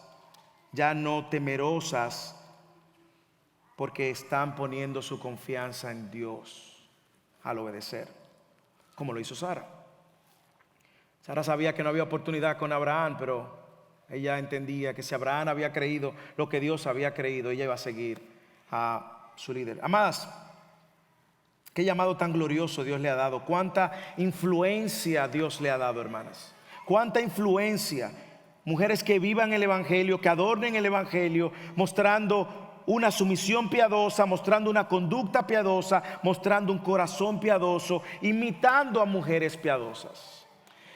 ya no temerosas, porque están poniendo su confianza en Dios al obedecer, como lo hizo Sara. Sara sabía que no había oportunidad con Abraham, pero ella entendía que si Abraham había creído lo que Dios había creído, ella iba a seguir a su líder. Amadas, qué llamado tan glorioso Dios le ha dado. Cuánta influencia Dios le ha dado, hermanas. Cuánta influencia. Mujeres que vivan el evangelio, que adornen el evangelio, mostrando una sumisión piadosa, mostrando una conducta piadosa, mostrando un corazón piadoso, imitando a mujeres piadosas.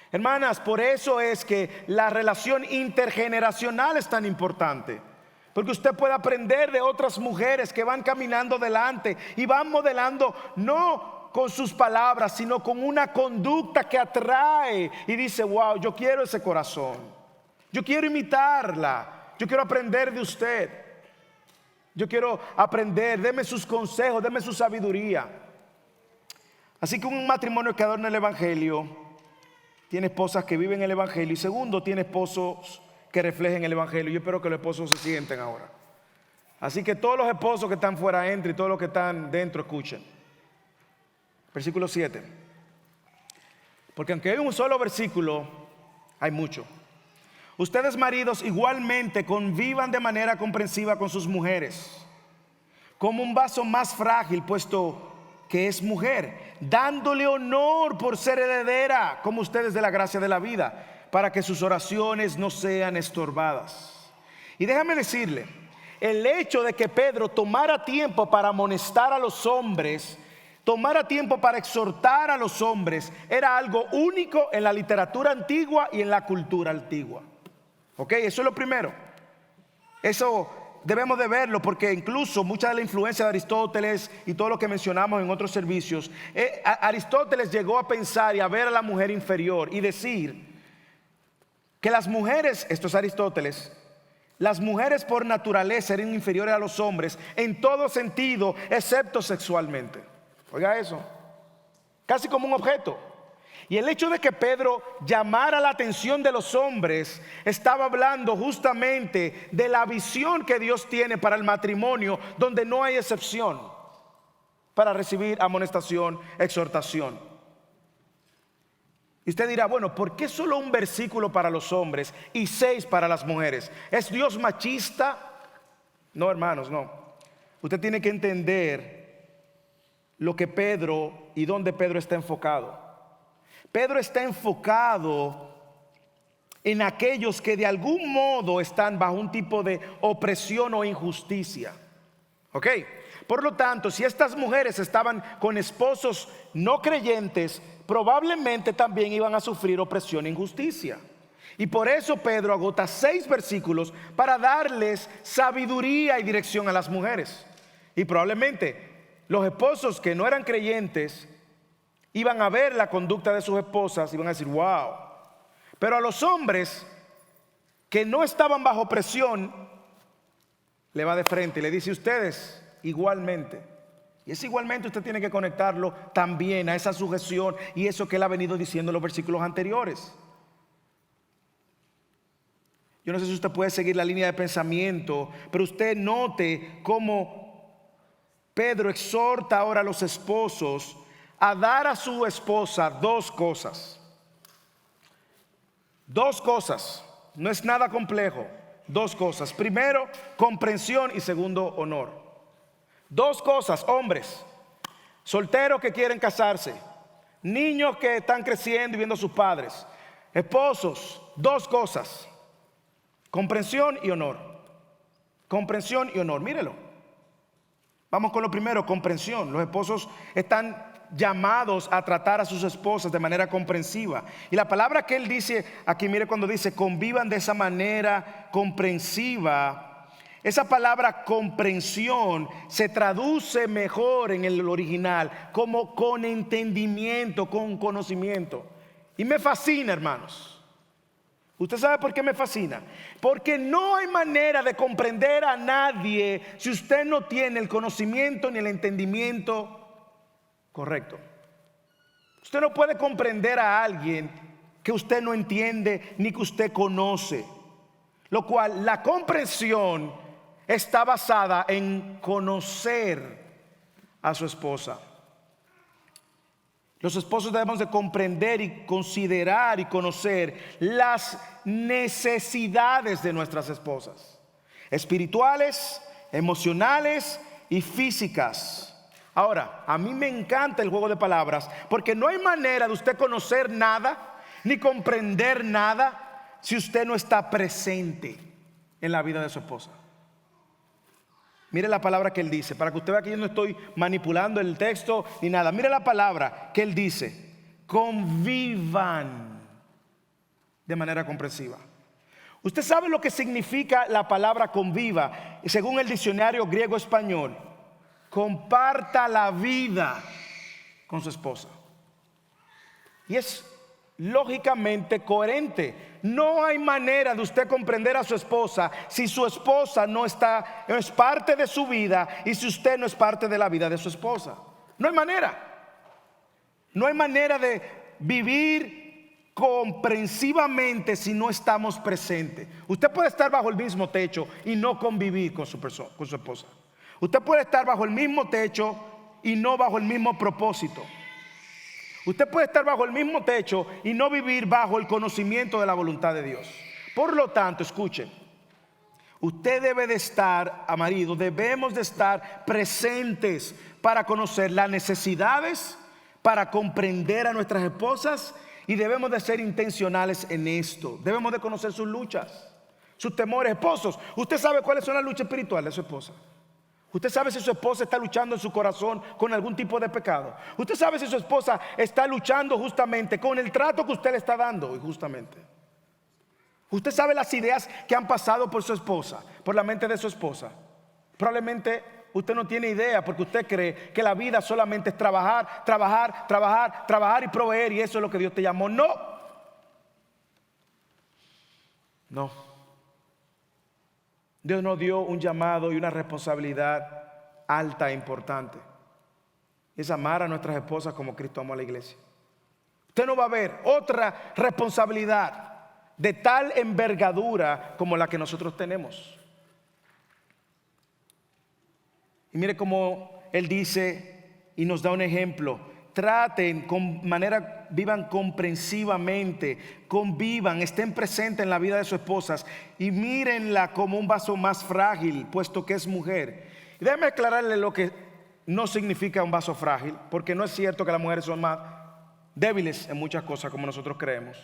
Hermanas, por eso es que la relación intergeneracional es tan importante, porque usted puede aprender de otras mujeres que van caminando delante y van modelando no con sus palabras, sino con una conducta que atrae y dice: wow, yo quiero ese corazón, yo quiero imitarla, yo quiero aprender de usted, yo quiero aprender, deme sus consejos, deme su sabiduría. Así que un matrimonio que adorna el evangelio tiene esposas que viven el evangelio, y segundo, tiene esposos que reflejen el evangelio. Yo espero que los esposos se sienten ahora. Así que todos los esposos que están fuera entren, y todos los que están dentro escuchen. Versículo 7. Porque aunque hay un solo versículo, hay mucho. Ustedes, maridos, igualmente convivan de manera comprensiva con sus mujeres, como un vaso más frágil, puesto que es mujer, dándole honor por ser heredera, como ustedes, de la gracia de la vida, para que sus oraciones no sean estorbadas. Y déjame decirle, el hecho de que Pedro tomara tiempo para amonestar a los hombres, tomara tiempo para exhortar a los hombres, era algo único en la literatura antigua y en la cultura antigua. ¿Ok? Eso es lo primero. Eso debemos de verlo, porque incluso mucha de la influencia de Aristóteles y todo lo que mencionamos en otros servicios, Aristóteles llegó a pensar y a ver a la mujer inferior y decir que las mujeres, esto es Aristóteles, las mujeres por naturaleza eran inferiores a los hombres en todo sentido, excepto sexualmente. Oiga eso, casi como un objeto. Y el hecho de que Pedro llamara la atención de los hombres estaba hablando justamente de la visión que Dios tiene para el matrimonio, donde no hay excepción para recibir amonestación, exhortación. Y usted dirá, bueno, ¿por qué solo un versículo para los hombres y 6 para las mujeres? ¿Es Dios machista? No, hermanos, no. Usted tiene que entender lo que Pedro y dónde Pedro está enfocado. Pedro está enfocado en aquellos que de algún modo están bajo un tipo de opresión o injusticia. ¿Ok? Por lo tanto, si estas mujeres estaban con esposos no creyentes, probablemente también iban a sufrir opresión e injusticia. Y por eso Pedro agota 6 versículos para darles sabiduría y dirección a las mujeres. Y probablemente los esposos que no eran creyentes iban a ver la conducta de sus esposas y iban a decir, wow. Pero a los hombres que no estaban bajo presión, le va de frente y le dice, ustedes igualmente. Y ese igualmente usted tiene que conectarlo también a esa sujeción y eso que él ha venido diciendo en los versículos anteriores. Yo no sé si usted puede seguir la línea de pensamiento, pero usted note cómo Pedro exhorta ahora a los esposos a dar a su esposa 2 cosas. 2 cosas, no es nada complejo. 2 cosas. Primero, comprensión, y segundo, honor. 2 cosas, hombres, solteros que quieren casarse, niños que están creciendo y viendo a sus padres, esposos, 2 cosas, comprensión y honor. Comprensión y honor, mírelo. Vamos con lo primero, comprensión. Los esposos están llamados a tratar a sus esposas de manera comprensiva. Y la palabra que él dice aquí, mire cuando dice convivan de esa manera comprensiva, esa palabra comprensión se traduce mejor en el original como con entendimiento, con conocimiento. Y me fascina, hermanos. ¿Usted sabe por qué me fascina? Porque no hay manera de comprender a nadie si usted no tiene el conocimiento ni el entendimiento correcto. Usted no puede comprender a alguien que usted no entiende ni que usted conoce. Lo cual, la comprensión está basada en conocer a su esposa. Los esposos debemos de comprender y considerar y conocer las necesidades de nuestras esposas, espirituales, emocionales y físicas. Ahora, a mí me encanta el juego de palabras, porque no hay manera de usted conocer nada ni comprender nada si usted no está presente en la vida de su esposa. Mire la palabra que él dice, para que usted vea que yo no estoy manipulando el texto ni nada. Mire la palabra que él dice, convivan de manera comprensiva. Usted sabe lo que significa la palabra conviva, según el diccionario griego-español. Comparta la vida con su esposa. Y es lógicamente coherente. No hay manera de usted comprender a su esposa si su esposa no es parte de su vida y si usted no es parte de la vida de su esposa. No hay manera. No hay manera de vivir comprensivamente si no estamos presentes. Usted puede estar bajo el mismo techo y no convivir con su esposa. Usted puede estar bajo el mismo techo y no bajo el mismo propósito. Usted puede estar bajo el mismo techo y no vivir bajo el conocimiento de la voluntad de Dios. Por lo tanto, escuche, usted debe de estar, marido, debemos de estar presentes para conocer las necesidades, para comprender a nuestras esposas, y debemos de ser intencionales en esto. Debemos de conocer sus luchas, sus temores. Esposos, usted sabe cuáles son las luchas espirituales de su esposa. Usted sabe si su esposa está luchando en su corazón con algún tipo de pecado. Usted sabe si su esposa está luchando justamente con el trato que usted le está dando, injustamente. Usted sabe las ideas que han pasado por su esposa, por la mente de su esposa. Probablemente usted no tiene idea porque usted cree que la vida solamente es trabajar, trabajar, trabajar, trabajar y proveer, y eso es lo que Dios te llamó. No. No. Dios nos dio un llamado y una responsabilidad alta e importante. Es amar a nuestras esposas como Cristo amó a la iglesia. Usted no va a ver otra responsabilidad de tal envergadura como la que nosotros tenemos. Y mire cómo Él dice y nos da un ejemplo. Traten vivan comprensivamente, convivan, estén presentes en la vida de sus esposas y mírenla como un vaso más frágil, puesto que es mujer. Y déjeme aclararle lo que no significa un vaso frágil, porque no es cierto que las mujeres son más débiles en muchas cosas como nosotros creemos.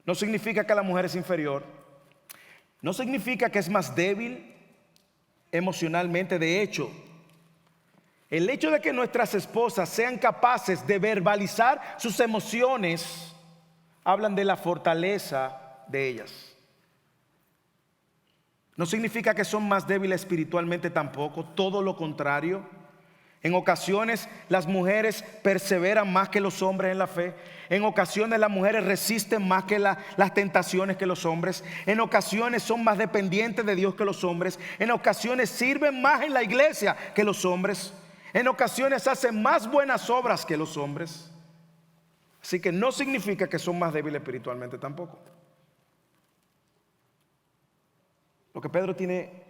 No significa que la mujer es inferior. No significa que es más débil emocionalmente. De hecho, el hecho de que nuestras esposas sean capaces de verbalizar sus emociones hablan de la fortaleza de ellas. No significa que son más débiles espiritualmente tampoco, todo lo contrario. En ocasiones las mujeres perseveran más que los hombres en la fe. En ocasiones las mujeres resisten más que las tentaciones que los hombres. En ocasiones son más dependientes de Dios que los hombres. En ocasiones sirven más en la iglesia que los hombres. En ocasiones hacen más buenas obras que los hombres. Así que no significa que son más débiles espiritualmente tampoco. Lo que Pedro tiene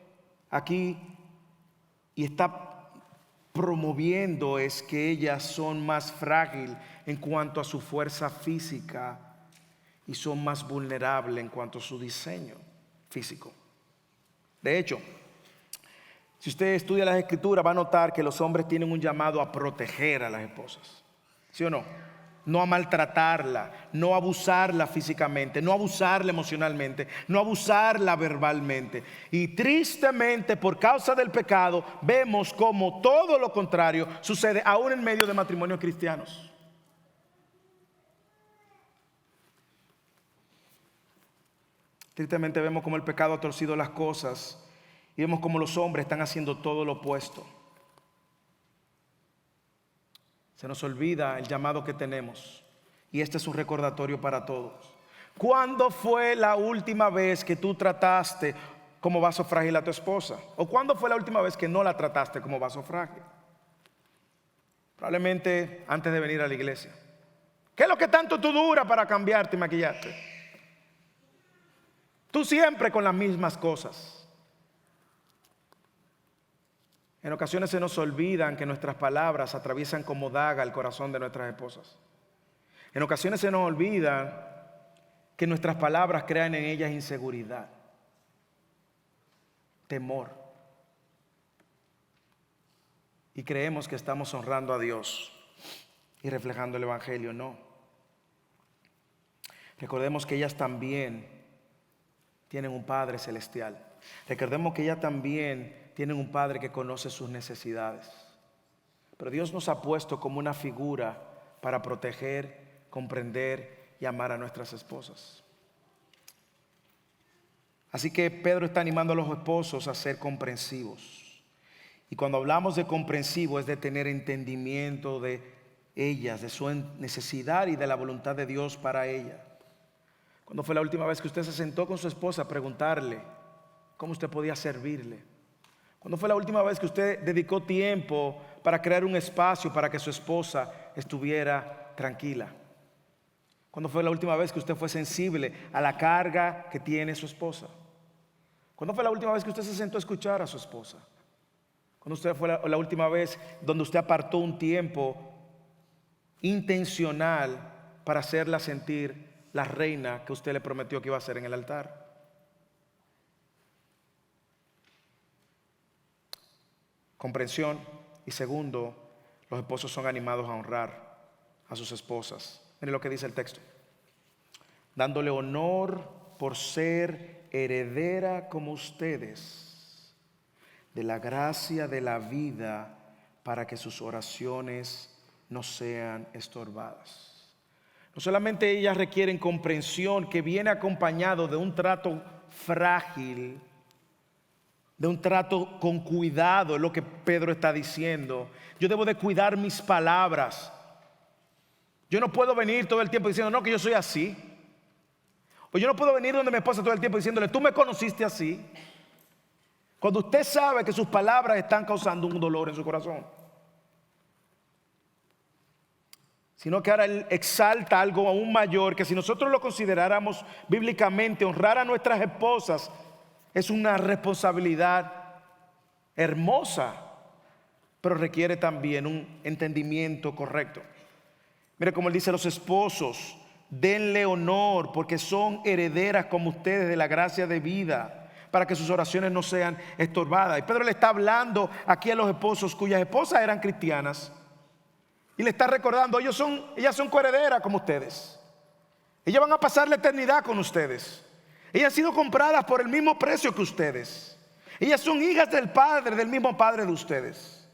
aquí y está promoviendo es que ellas son más frágiles en cuanto a su fuerza física y son más vulnerables en cuanto a su diseño físico. De hecho, si usted estudia las Escrituras va a notar que los hombres tienen un llamado a proteger a las esposas. ¿Sí o no? No a maltratarla, no a abusarla físicamente, no a abusarla emocionalmente, no a abusarla verbalmente. Y tristemente, por causa del pecado, vemos como todo lo contrario sucede aún en medio de matrimonios cristianos. Tristemente vemos como el pecado ha torcido las cosas y vemos como los hombres están haciendo todo lo opuesto. Se nos olvida el llamado que tenemos. Y este es un recordatorio para todos. ¿Cuándo fue la última vez que tú trataste como vaso frágil a tu esposa? ¿O cuándo fue la última vez que no la trataste como vaso frágil? Probablemente antes de venir a la iglesia. ¿Qué es lo que tanto tú duras para cambiarte y maquillarte? Tú siempre con las mismas cosas. En ocasiones se nos olvidan que nuestras palabras atraviesan como daga el corazón de nuestras esposas. En ocasiones se nos olvida que nuestras palabras crean en ellas inseguridad, temor. Y creemos que estamos honrando a Dios y reflejando el Evangelio. No. Recordemos que ellas también tienen un Padre celestial. Recordemos que ellas también tienen un Padre que conoce sus necesidades. Pero Dios nos ha puesto como una figura para proteger, comprender y amar a nuestras esposas. Así que Pedro está animando a los esposos a ser comprensivos. Y cuando hablamos de comprensivo es de tener entendimiento de ellas, de su necesidad y de la voluntad de Dios para ella. ¿Cuándo fue la última vez que usted se sentó con su esposa a preguntarle cómo usted podía servirle? ¿Cuándo fue la última vez que usted dedicó tiempo para crear un espacio para que su esposa estuviera tranquila? ¿Cuándo fue la última vez que usted fue sensible a la carga que tiene su esposa? ¿Cuándo fue la última vez que usted se sentó a escuchar a su esposa? ¿Cuándo fue la última vez donde usted apartó un tiempo intencional para hacerla sentir la reina que usted le prometió que iba a ser en el altar? Comprensión. Y segundo, los esposos son animados a honrar a sus esposas. Miren lo que dice el texto: dándole honor por ser heredera como ustedes de la gracia de la vida, para que sus oraciones no sean estorbadas. No solamente ellas requieren comprensión que viene acompañado de un trato frágil, de un trato con cuidado, es lo que Pedro está diciendo. Yo debo de cuidar mis palabras. Yo no puedo venir todo el tiempo diciendo, no, que yo soy así. O yo no puedo venir donde mi esposa todo el tiempo diciéndole, tú me conociste así. Cuando usted sabe que sus palabras están causando un dolor en su corazón. Sino que ahora Él exalta algo aún mayor, que si nosotros lo consideráramos bíblicamente, honrar a nuestras esposas es una responsabilidad hermosa, pero requiere también un entendimiento correcto. Mire como Él dice, los esposos, denle honor porque son herederas como ustedes de la gracia de vida, para que sus oraciones no sean estorbadas. Y Pedro le está hablando aquí a los esposos cuyas esposas eran cristianas. Y le está recordando, ellas son coherederas como ustedes. Ellas van a pasar la eternidad con ustedes. Ellas han sido compradas por el mismo precio que ustedes. Ellas son hijas del Padre, del mismo Padre de ustedes.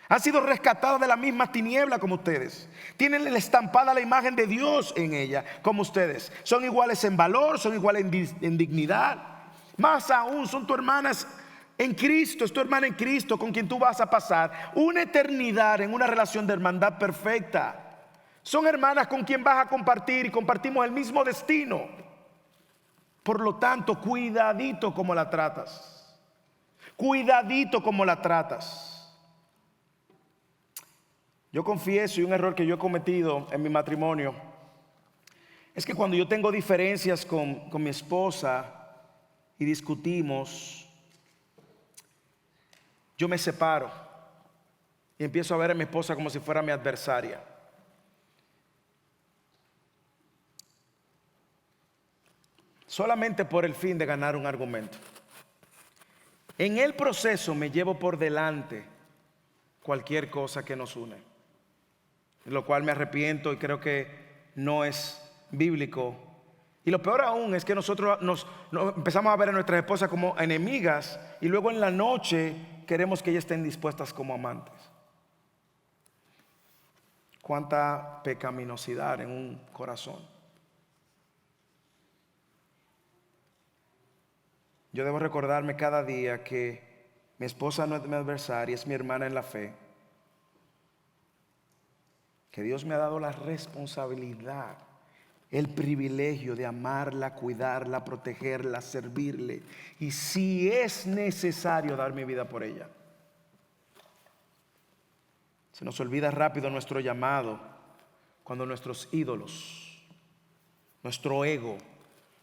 Han sido rescatadas de la misma tiniebla como ustedes. Tienen estampada la imagen de Dios en ella como ustedes. Son iguales en valor, son iguales en dignidad. Más aún, son tus hermanas en Cristo, es tu hermana en Cristo con quien tú vas a pasar una eternidad en una relación de hermandad perfecta. Son hermanas con quien vas a compartir y compartimos el mismo destino. Por lo tanto, cuidadito como la tratas. Cuidadito como la tratas. Yo confieso, y un error que yo he cometido en mi matrimonio, es que cuando yo tengo diferencias con mi esposa y discutimos, yo me separo y empiezo a ver a mi esposa como si fuera mi adversaria. Solamente por el fin de ganar un argumento. En el proceso me llevo por delante cualquier cosa que nos une, de lo cual me arrepiento y creo que no es bíblico. Y lo peor aún es que nosotros nos empezamos a ver a nuestras esposas como enemigas y luego en la noche queremos que ellas estén dispuestas como amantes. Cuánta pecaminosidad en un corazón. Yo debo recordarme cada día que mi esposa no es mi adversaria, es mi hermana en la fe. Que Dios me ha dado la responsabilidad, el privilegio de amarla, cuidarla, protegerla, servirle. Y si es necesario dar mi vida por ella. Se nos olvida rápido nuestro llamado cuando nuestros ídolos, nuestro ego,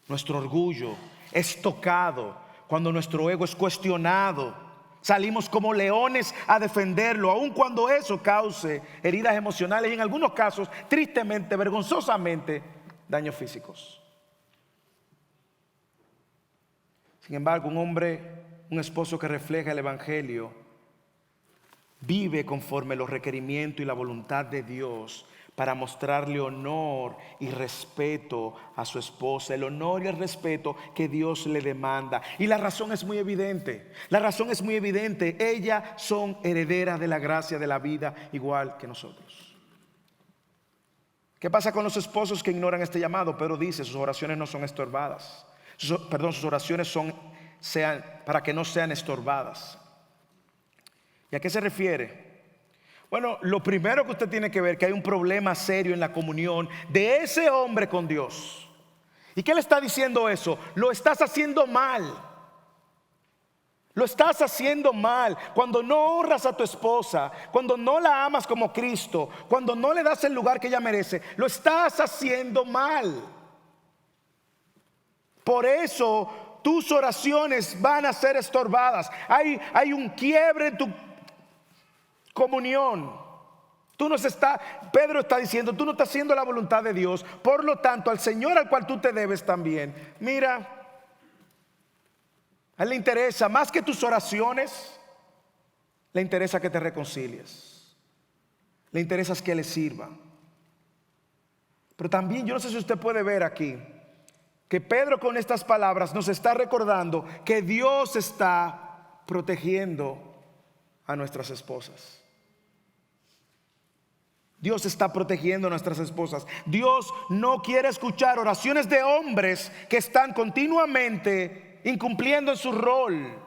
nuestro orgullo es tocado, cuando nuestro ego es cuestionado. Salimos como leones a defenderlo, aun cuando eso cause heridas emocionales y en algunos casos, tristemente, vergonzosamente, daños físicos. Sin embargo, un esposo que refleja el Evangelio, vive conforme los requerimientos y la voluntad de Dios para mostrarle honor y respeto a su esposa, el honor y el respeto que Dios le demanda. Y la razón es muy evidente, ellas son herederas de la gracia de la vida igual que nosotros. ¿Qué pasa con los esposos que ignoran este llamado? Pedro dice, sus oraciones no son estorbadas. Sus oraciones sean para que no sean estorbadas. ¿Y a qué se refiere? Bueno, lo primero que usted tiene que ver es que hay un problema serio en la comunión de ese hombre con Dios. ¿Y qué le está diciendo eso? Lo estás haciendo mal. Lo estás haciendo mal. Cuando no honras a tu esposa, cuando no la amas como Cristo, cuando no le das el lugar que ella merece, lo estás haciendo mal. Por eso tus oraciones van a ser estorbadas. Hay un quiebre en tu comunión. Pedro está diciendo, tú no estás haciendo la voluntad de Dios. Por lo tanto, al Señor al cual tú te debes también. Mira, a Él le interesa más que tus oraciones, le interesa que te reconcilies. Le interesa que le sirva. Pero también yo no sé si usted puede ver aquí que Pedro con estas palabras nos está recordando que Dios está protegiendo a nuestras esposas. Dios está protegiendo a nuestras esposas. Dios no quiere escuchar oraciones de hombres que están continuamente incumpliendo en su rol.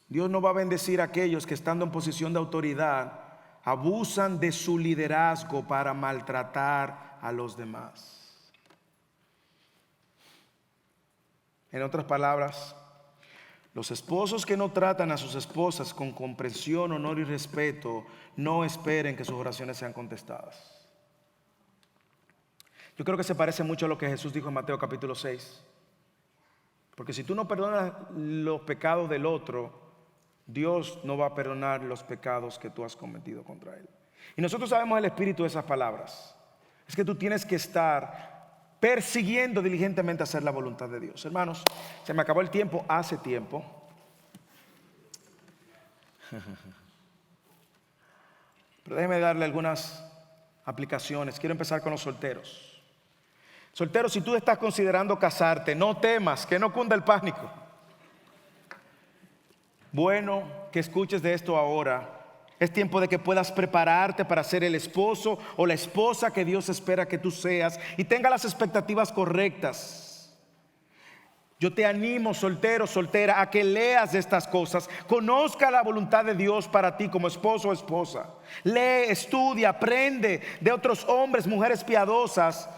Dios no va a bendecir a aquellos que, estando en posición de autoridad, abusan de su liderazgo para maltratar a los demás. En otras palabras, los esposos que no tratan a sus esposas con comprensión, honor y respeto, no esperen que sus oraciones sean contestadas. Yo creo que se parece mucho a lo que Jesús dijo en Mateo capítulo 6. Porque si tú no perdonas los pecados del otro, Dios no va a perdonar los pecados que tú has cometido contra Él. Y nosotros sabemos el espíritu de esas palabras. Es que tú tienes que estar persiguiendo diligentemente hacer la voluntad de Dios. Hermanos, se me acabó el tiempo hace tiempo. Pero déjeme darle algunas aplicaciones. Quiero empezar con los solteros. Solteros, si tú estás considerando casarte, no temas, que no cunda el pánico. Bueno que escuches de esto ahora. Es tiempo de que puedas prepararte para ser el esposo o la esposa que Dios espera que tú seas y tenga las expectativas correctas. Yo te animo, soltero, soltera, a que leas de estas cosas. Conozca la voluntad de Dios para ti como esposo o esposa. Lee, estudia, aprende de otros hombres, mujeres piadosas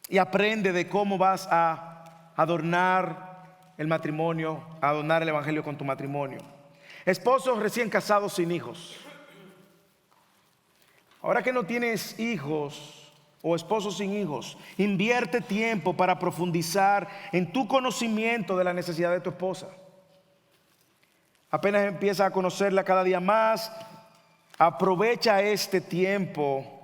y aprende de cómo vas a adornar el matrimonio, a adornar el evangelio con tu matrimonio. Esposos recién casados sin hijos. Ahora que no tienes hijos o esposos sin hijos, invierte tiempo para profundizar en tu conocimiento de la necesidad de tu esposa. Apenas empieza a conocerla cada día más, aprovecha este tiempo.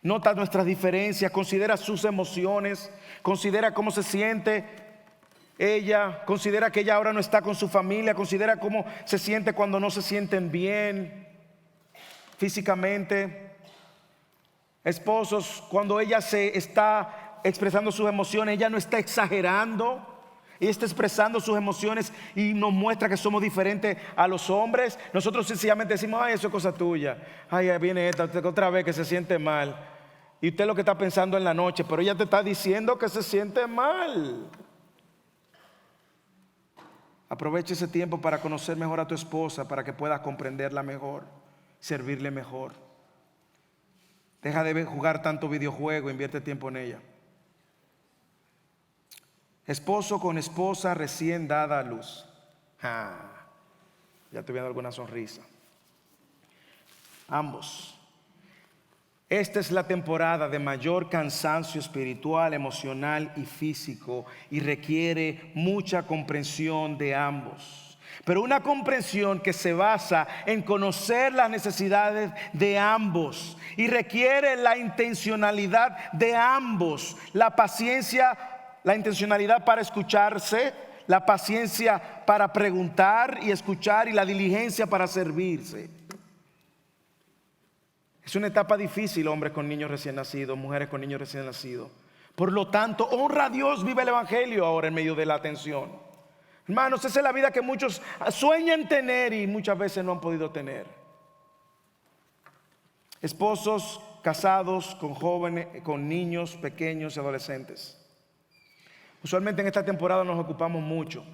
Nota nuestras diferencias, considera sus emociones, considera cómo se siente ella, considera que ella ahora no está con su familia, considera cómo se siente cuando no se sienten bien físicamente. Esposos, cuando ella se está expresando sus emociones, ella no está exagerando. Ella está expresando sus emociones y nos muestra que somos diferentes a los hombres. Nosotros sencillamente decimos, ay, eso es cosa tuya. Ay, ahí viene esta otra vez que se siente mal. Y usted lo que está pensando en la noche, pero ella te está diciendo que se siente mal. Aprovecha ese tiempo para conocer mejor a tu esposa, para que puedas comprenderla mejor, servirle mejor. Deja de jugar tanto videojuego, invierte tiempo en ella. Esposo con esposa recién dada a luz. Ya estoy viendo alguna sonrisa. Ambos. Esta es la temporada de mayor cansancio espiritual, emocional y físico y requiere mucha comprensión de ambos. Pero una comprensión que se basa en conocer las necesidades de ambos y requiere la intencionalidad de ambos, la paciencia, la intencionalidad para escucharse, la paciencia para preguntar y escuchar y la diligencia para servirse. Es una etapa difícil, hombres con niños recién nacidos, mujeres con niños recién nacidos. Por lo tanto, honra a Dios, vive el evangelio ahora en medio de la tensión. Hermanos, esa es la vida que muchos sueñan tener y muchas veces no han podido tener. Esposos casados con jóvenes, con niños pequeños y adolescentes. Usualmente en esta temporada nos ocupamos mucho.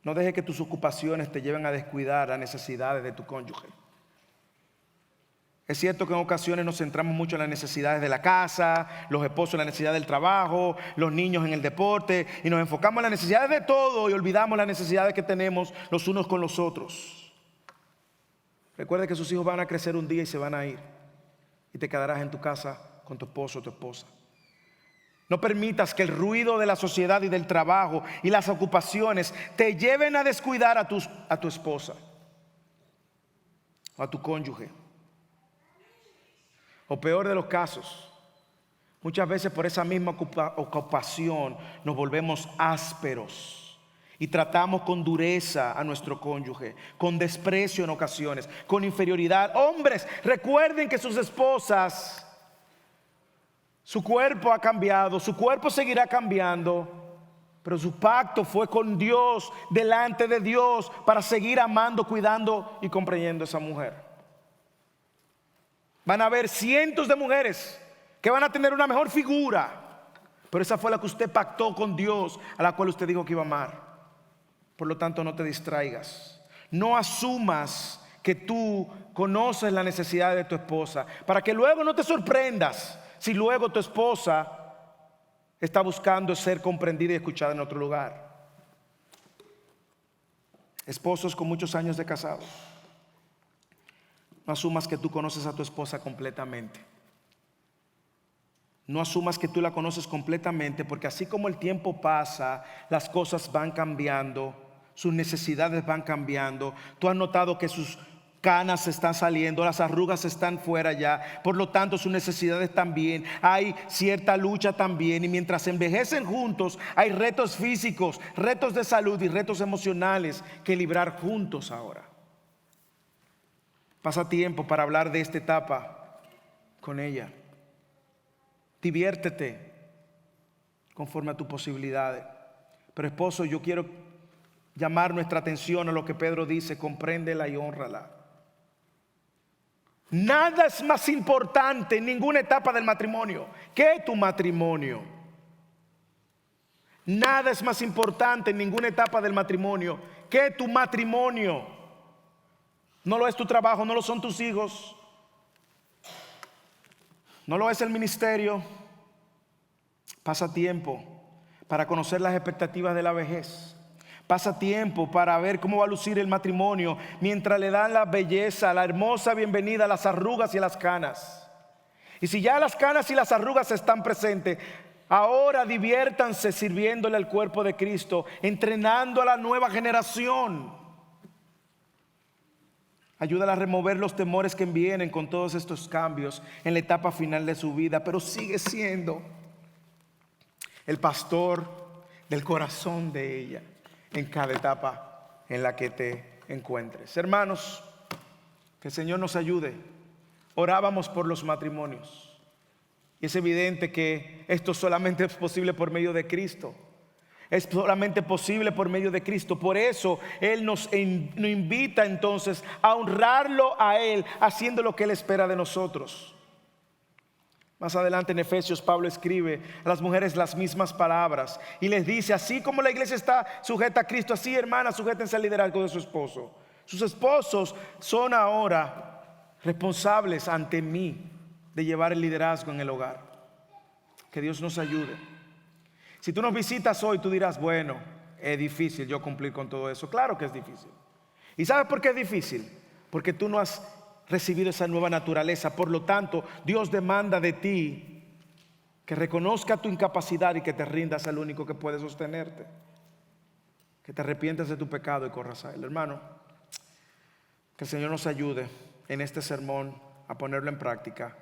No dejes que tus ocupaciones te lleven a descuidar las necesidades de tu cónyuge. Es cierto que en ocasiones nos centramos mucho en las necesidades de la casa, los esposos en la necesidad del trabajo, los niños en el deporte, y nos enfocamos en las necesidades de todo y olvidamos las necesidades que tenemos los unos con los otros. Recuerda que sus hijos van a crecer un día y se van a ir, y te quedarás en tu casa con tu esposo o tu esposa. No permitas que el ruido de la sociedad y del trabajo y las ocupaciones te lleven a descuidar a tu esposa o a tu cónyuge. O peor de los casos, muchas veces por esa misma ocupación nos volvemos ásperos y tratamos con dureza a nuestro cónyuge, con desprecio en ocasiones, con inferioridad. Hombres, recuerden que sus esposas, su cuerpo ha cambiado, su cuerpo seguirá cambiando. Pero su pacto fue con Dios, delante de Dios, para seguir amando, cuidando y comprendiendo a esa mujer. Van a haber cientos de mujeres que van a tener una mejor figura, pero esa fue la que usted pactó con Dios, a la cual usted dijo que iba a amar. Por lo tanto, no te distraigas. No asumas que tú conoces la necesidad de tu esposa, para que luego no te sorprendas si luego tu esposa está buscando ser comprendida y escuchada en otro lugar. Esposos con muchos años de casados, no asumas que tú conoces a tu esposa completamente. No asumas que tú la conoces completamente, porque así como el tiempo pasa, las cosas van cambiando, sus necesidades van cambiando. Tú has notado que sus canas están saliendo, las arrugas están fuera ya, por lo tanto sus necesidades también. Hay cierta lucha también, y mientras envejecen juntos, hay retos físicos, retos de salud y retos emocionales que librar juntos ahora. Pasa tiempo para hablar de esta etapa con ella. Diviértete conforme a tus posibilidades. Pero esposo, yo quiero llamar nuestra atención a lo que Pedro dice: compréndela y hónrala. Nada es más importante en ninguna etapa del matrimonio que tu matrimonio. Nada es más importante en ninguna etapa del matrimonio que tu matrimonio. No lo es tu trabajo, no lo son tus hijos, no lo es el ministerio. Pasa tiempo para conocer las expectativas de la vejez. Pasa tiempo para ver cómo va a lucir el matrimonio mientras le dan la belleza, la hermosa bienvenida a las arrugas y a las canas. Y si ya las canas y las arrugas están presentes, ahora diviértanse sirviéndole al cuerpo de Cristo, entrenando a la nueva generación. Ayúdala a remover los temores que vienen con todos estos cambios en la etapa final de su vida, pero sigue siendo el pastor del corazón de ella en cada etapa en la que te encuentres. Hermanos, que el Señor nos ayude. Orábamos por los matrimonios, y es evidente que esto solamente es posible por medio de Cristo. Es solamente posible por medio de Cristo. Por eso Él nos invita entonces a honrarlo a Él, haciendo lo que Él espera de nosotros. Más adelante en Efesios, Pablo escribe a las mujeres las mismas palabras y les dice: así como la iglesia está sujeta a Cristo, así, hermanas, sujétense al liderazgo de su esposo. Sus esposos son ahora responsables ante mí de llevar el liderazgo en el hogar. Que Dios nos ayude. Si tú nos visitas hoy, tú dirás: bueno, es difícil yo cumplir con todo eso. Claro que es difícil. ¿Y sabes por qué es difícil? Porque tú no has recibido esa nueva naturaleza. Por lo tanto, Dios demanda de ti que reconozca tu incapacidad y que te rindas al único que puede sostenerte. Que te arrepientas de tu pecado y corras a Él. Hermano, que el Señor nos ayude en este sermón a ponerlo en práctica